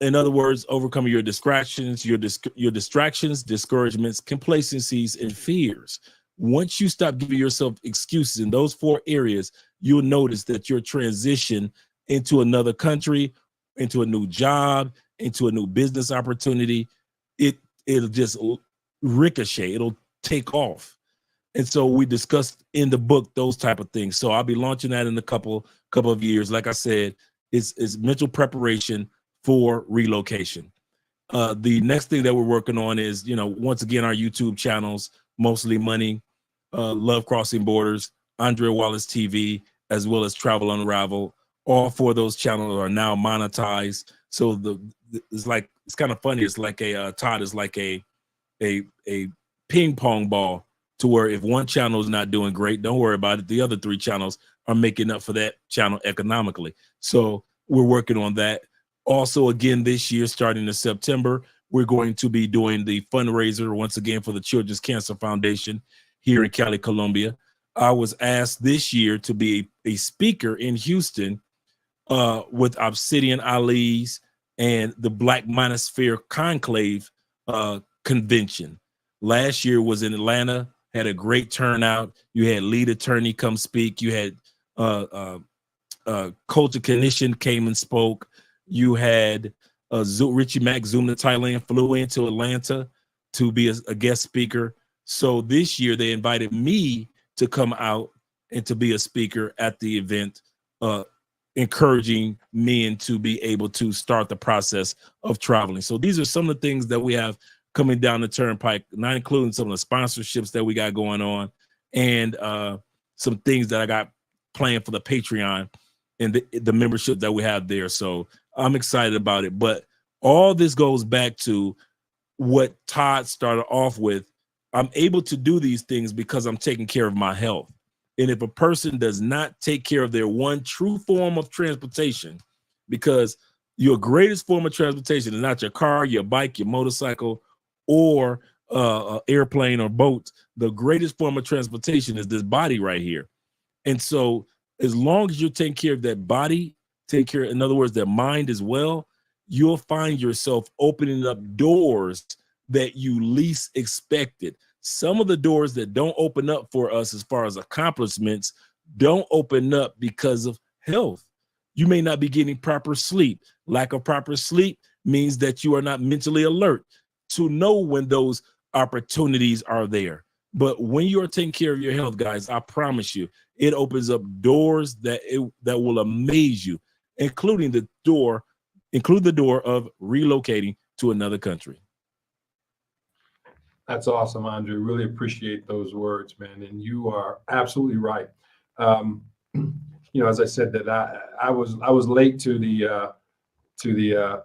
In other words, overcoming your distractions, discouragements, complacencies, and fears. Once you stop giving yourself excuses in those 4 areas, you'll notice that your transition into another country, into a new job, into a new business opportunity, it'll just ricochet. It'll take off. And so we discussed in the book those type of things. So I'll be launching that in a couple of years. Like I said, it's mental preparation for relocation. The next thing that we're working on is, you know, once again, our YouTube channels, Mostly Money, Love Crossing Borders, Andre Wallace TV, as well as Travel Unraveled. All 4 of those channels are now monetized. So it's kind of funny. It's like Todd is like a ping pong ball, to where if one channel is not doing great, don't worry about it. The other 3 channels are making up for that channel economically. So we're working on that. Also, again, this year, starting in September, we're going to be doing the fundraiser once again for the Children's Cancer Foundation here in Cali, Colombia. I was asked this year to be a speaker in Houston with Obsidian Ali's and the Black Manosphere Conclave convention. Last year was in Atlanta, had a great turnout. You had lead attorney come speak. You had Culture Connection came and spoke. You had Richie Mack, Zoom to Thailand, flew into Atlanta to be a guest speaker. So this year they invited me to come out and to be a speaker at the event, encouraging men to be able to start the process of traveling. So these are some of the things that we have coming down the turnpike, not including some of the sponsorships that we got going on, and some things that I got planned for the Patreon and the membership that we have there. So I'm excited about it. But all this goes back to what Todd started off with. I'm able to do these things because I'm taking care of my health. And if a person does not take care of their one true form of transportation, because your greatest form of transportation is not your car, your bike, your motorcycle, or airplane or boat, the greatest form of transportation is this body right here. And so as long as you're taking care of that body, take care, in other words, that mind as well, you'll find yourself opening up doors that you least expected. Some of the doors that don't open up for us as far as accomplishments don't open up because of health. You may not be getting proper sleep. Lack of proper sleep means that you are not mentally alert to know when those opportunities are there. But when you are taking care of your health, guys, I promise you, it opens up doors that will amaze you, including the door of relocating to another country. That's awesome, Andre. Really appreciate those words, man. And you are absolutely right. As I said, that I was late to the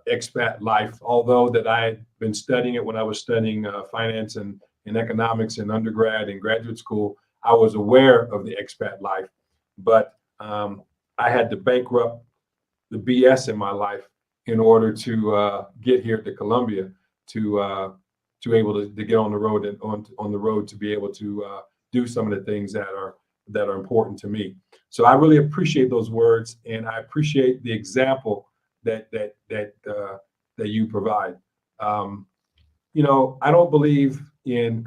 expat life, although that I had been studying it when I was studying finance and economics in undergrad and graduate school. I was aware of the expat life, but I had to bankrupt the BS in my life in order to get here to Colombia to able to get on the road and on the road to be able to do some of the things that are important to me. So I really appreciate those words, and I appreciate the example that you provide. I don't believe in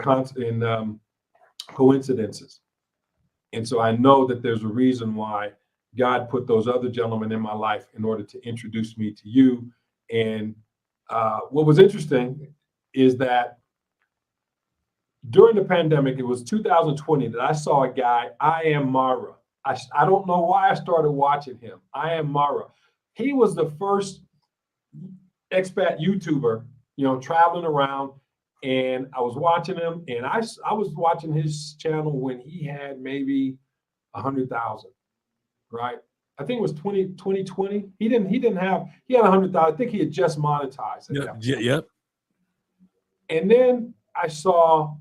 coincidences, and so I know that there's a reason why God put those other gentlemen in my life in order to introduce me to you. And what was interesting is that during the pandemic, it was 2020, that I saw a guy, I Am Mara. I don't know why I started watching him. I Am Mara. He was the first expat YouTuber, traveling around, and I was watching him, and I was watching his channel when he had maybe 100,000, right? I think it was 2020. He had 100,000. I think he had just monetized. Yep. And then I saw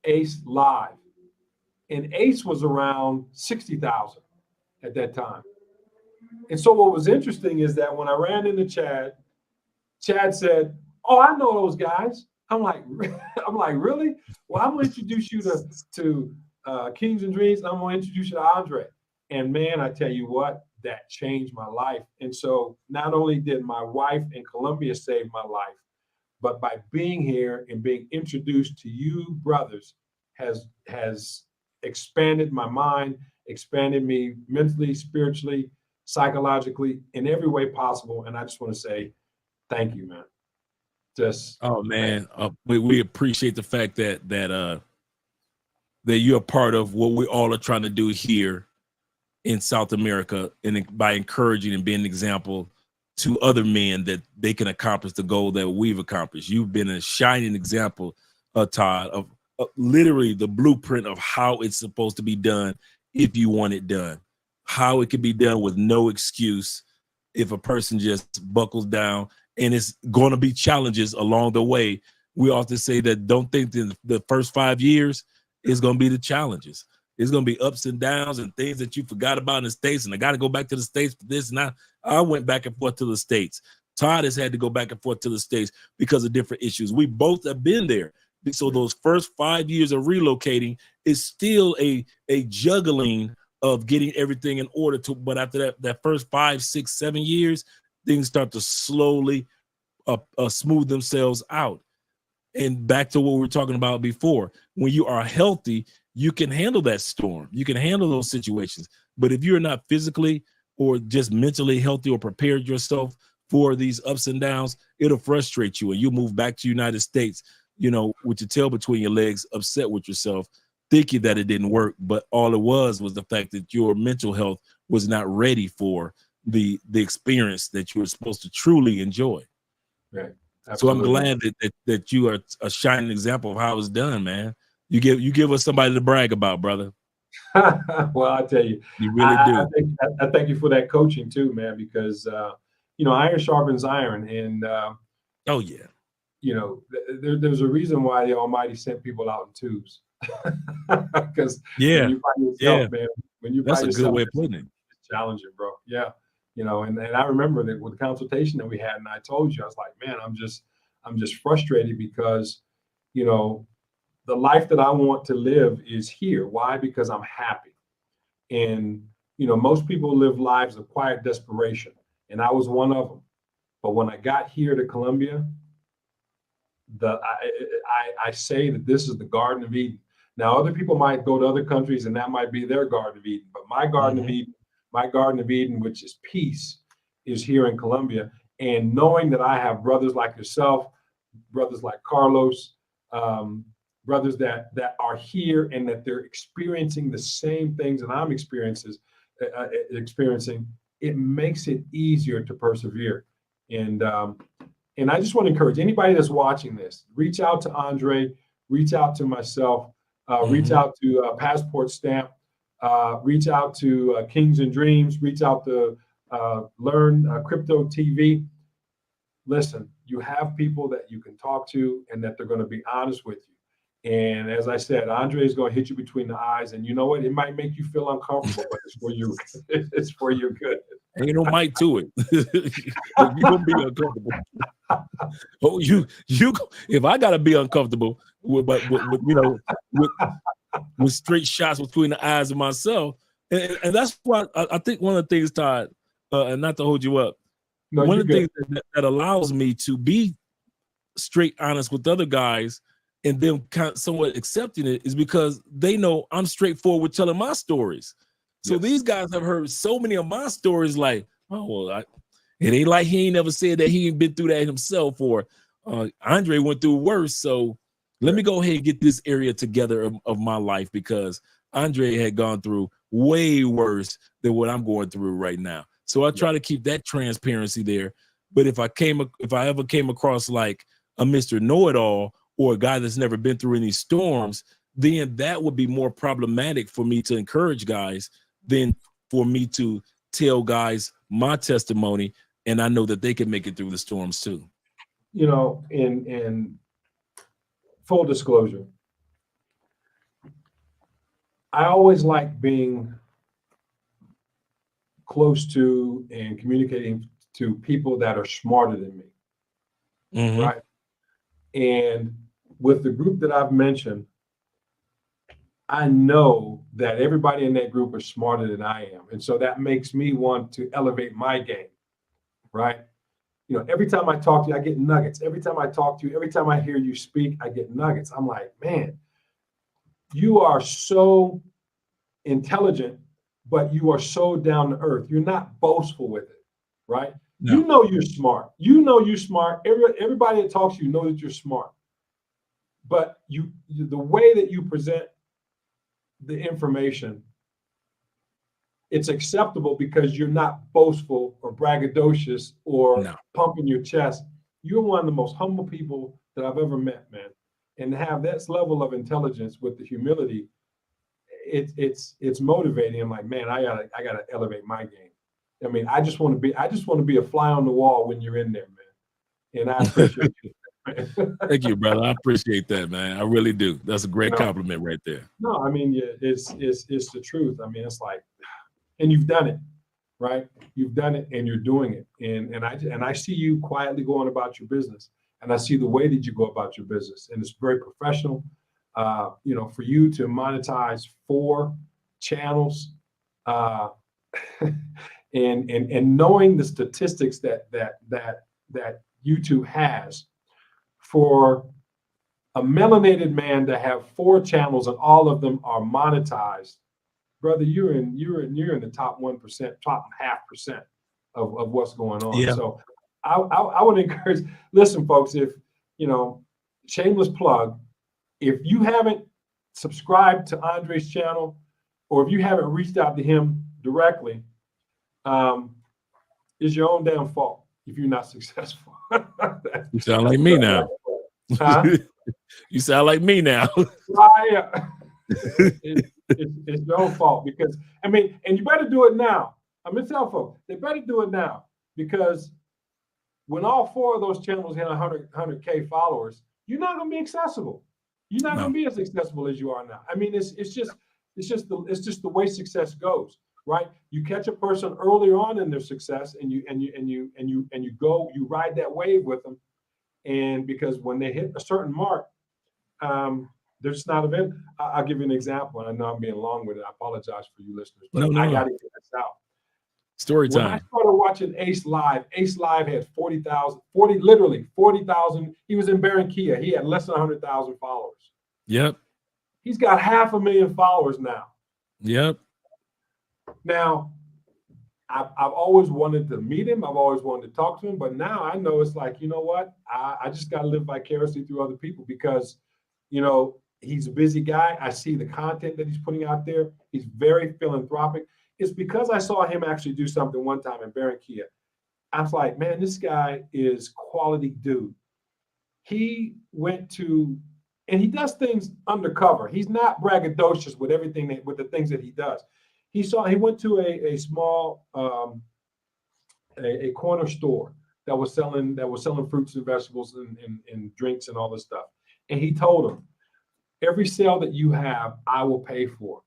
Ace live, and Ace was around 60,000 at that time. And so what was interesting is that when I ran into Chad said, "Oh, I know those guys." I'm like, really? Well, I'm going to introduce you to Kings and Dreams, and I'm going to introduce you to Andre. And man, I tell you what, that changed my life. And so not only did my wife in Colombia save my life, but by being here and being introduced to you brothers has expanded my mind, expanded me mentally, spiritually, psychologically, in every way possible. And I just want to say thank you, man. Oh man, we appreciate the fact that you're a part of what we all are trying to do here in South America, and by encouraging and being an example to other men that they can accomplish the goal that we've accomplished. You've been a shining example, Todd, of literally the blueprint of how it's supposed to be done if you want it done, how it can be done with no excuse if a person just buckles down. And it's going to be challenges along the way. We often say that don't think that the first 5 years is going to be the challenges. It's going to be ups and downs and things that you forgot about in the States. And I got to go back to the States for this. And I went back and forth to the States. Todd has had to go back and forth to the States because of different issues. We both have been there. So those first 5 years of relocating is still a juggling of getting everything in order but after that first 5, 6, 7 years, things start to slowly smooth themselves out. And back to what we were talking about before, when you are healthy, you can handle that storm. You can handle those situations. But if you're not physically or just mentally healthy or prepared yourself for these ups and downs, it'll frustrate you. And you move back to the United States, with your tail between your legs, upset with yourself, thinking that it didn't work. But all it was the fact that your mental health was not ready for the experience that you were supposed to truly enjoy. Right. Absolutely. So I'm glad that you are a shining example of how it's done, man. You give us somebody to brag about, brother. Well, I tell you, you really do. I thank you for that coaching too, man, because iron sharpens iron, and oh yeah, there's a reason why the Almighty sent people out in tubes, because when you find yourself, man, when you that's find a yourself, good way of putting it. It's challenging, bro. Yeah, and I remember that with the consultation that we had, and I told you, I was like, man, I'm just frustrated because, the life that I want to live is here. Why? Because I'm happy. And, most people live lives of quiet desperation, and I was one of them. But when I got here to Colombia, I say that this is the Garden of Eden. Now, other people might go to other countries and that might be their Garden of Eden, but my Garden of Eden, which is peace, is here in Colombia. And knowing that I have brothers like yourself, brothers like Carlos, brothers that are here and that they're experiencing the same things that I'm experiencing, it makes it easier to persevere. And I just want to encourage anybody that's watching this, reach out to Andre, reach out to myself, reach out to Passport Stamp, reach out to Kings and Dreams, reach out to Learn Crypto TV. Listen, you have people that you can talk to and that they're going to be honest with you. And as I said, Andre is going to hit you between the eyes, and you know what? It might make you feel uncomfortable, but it's for you. It's for your good. Ain't no mic to it. You're gonna be uncomfortable. Oh, you. If I gotta be uncomfortable with straight shots between the eyes of myself, and that's why I think one of the things, Todd, and not to hold you up, one of the things that allows me to be straight honest with other guys and them kind of somewhat accepting it is because they know I'm straightforward with telling my stories. So these guys have heard so many of my stories, like, oh, well, it ain't like he ain't never said that he ain't been through that himself, or Andre went through worse. So let me go ahead and get this area together of my life, because Andre had gone through way worse than what I'm going through right now. So I try to keep that transparency there. But if I ever came across like a Mr. Know-it-all or a guy that's never been through any storms, then that would be more problematic for me to encourage guys than for me to tell guys my testimony, and I know that they can make it through the storms too. In full disclosure, I always like being close to and communicating to people that are smarter than me, right? And with the group that I've mentioned, I know that everybody in that group is smarter than I am. And so that makes me want to elevate my game, right? Every time I talk to you, I get nuggets. Every time I talk to you, every time I hear you speak, I get nuggets. I'm like, man, you are so intelligent, but you are so down to earth. You're not boastful with it, right? No. You know you're smart. You're smart. Everybody that talks to you know that you're smart. But the way that you present the information, it's acceptable because you're not boastful or braggadocious or pumping your chest. You're one of the most humble people that I've ever met, man. And to have that level of intelligence with the humility, it's motivating. I'm like, man, I gotta elevate my game. I mean, I just want to be a fly on the wall when you're in there, man. And I appreciate you. Thank you, brother. I appreciate that, man. I really do. That's a great compliment right there. No, I mean, it's the truth. I mean, it's like, and you've done it, right? You've done it, and you're doing it. And I see you quietly going about your business, and I see the way that you go about your business, and it's very professional. For you to monetize 4 channels, and knowing the statistics that YouTube has. For a melanated man to have 4 channels and all of them are monetized, brother, you're in the top 1%, top 0.5% of what's going on. Yeah. So I would encourage, listen, folks, if shameless plug, if you haven't subscribed to Andre's channel, or if you haven't reached out to him directly, it's your own damn fault if you're not successful. You sound like me now. Huh? You sound like me now. It's your own fault, because and you better do it now. I'm gonna tell folks, they better do it now, because when all 4 of those channels hit 100K followers, you're not gonna be accessible. You're not gonna be as accessible as you are now. I mean, it's just the way success goes, right? You catch a person earlier on in their success, and you ride that wave with them. And because when they hit a certain mark, They're just not available. I'll give you an example, and I know I'm being long with it. I apologize for you listeners, but No, I no. got to get this out. Story When I time. started watching Ace Live had 40,000, literally 40,000. He was in Barranquilla. He had less than 100,000 followers. Yep. He's got 500,000 followers now. Yep. Now, I've always wanted to meet him. I've always wanted to talk to him. But now I know it's like, you know what? I just got to live vicariously through other people because, you know, he's a busy guy. I see the content that he's putting out there. He's very philanthropic. It's because I saw him actually do something one time in Barranquilla. I was like, man, this guy is quality dude. He went to, and he does things undercover. He's not braggadocious with everything with the things that he does. He went to a small a corner store that was selling fruits and vegetables and drinks and all this stuff. And he told them, every sale that you have, I will pay for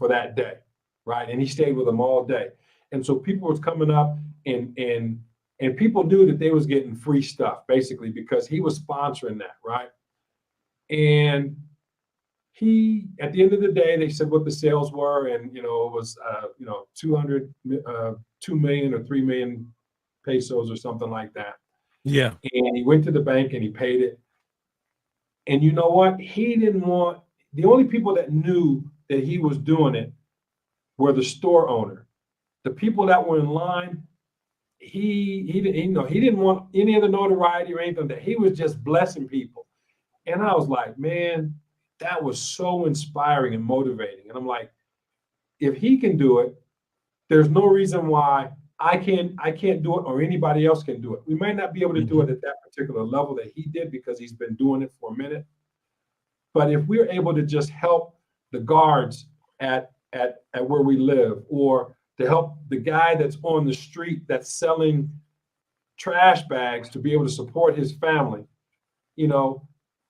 that day, right? And he stayed with them all day. And so people was coming up and people knew that they was getting free stuff basically because he was sponsoring that, right? And he, at the end of the day, they said what the sales were, and it was 2 million or 3 million pesos or something like that. Yeah. And he went to the bank and he paid it. And you know what? He didn't want, the only people that knew that he was doing it were the store owner. The people that were in line, he didn't want any of the notoriety or anything. That he was just blessing people. And I was like, man, that was so inspiring and motivating. And I'm like, if he can do it, there's no reason why I can't do it or anybody else can do it. We might not be able to do it at that particular level that he did because he's been doing it for a minute. But if we're able to just help the guards at where we live, or to help the guy that's on the street that's selling trash bags to be able to support his family,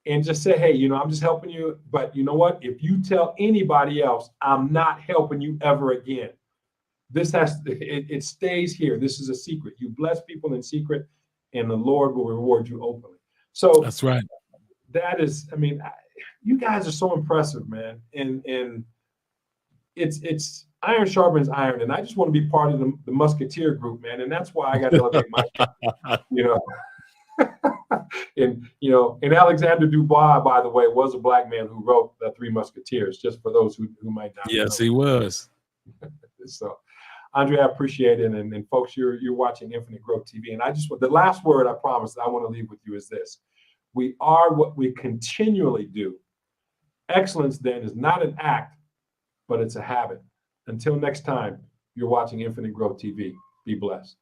and just say, hey, I'm just helping you. But you know what? If you tell anybody else, I'm not helping you ever again. It stays here. This is a secret. You bless people in secret, and the Lord will reward you openly. So that's right. That is, you guys are so impressive, man. And it's iron sharpens iron. And I just want to be part of the Musketeer group, man. And that's why I got to elevate my And Alexander Dubois, by the way, was a black man who wrote the Three Musketeers, just for those who might not know. Yes, he was. So, Andre, I appreciate it. And folks, you're watching Infinite Growth TV. And the last word I promise I want to leave with you is this. We are what we continually do. Excellence, then, is not an act, but it's a habit. Until next time, you're watching Infinite Growth TV. Be blessed.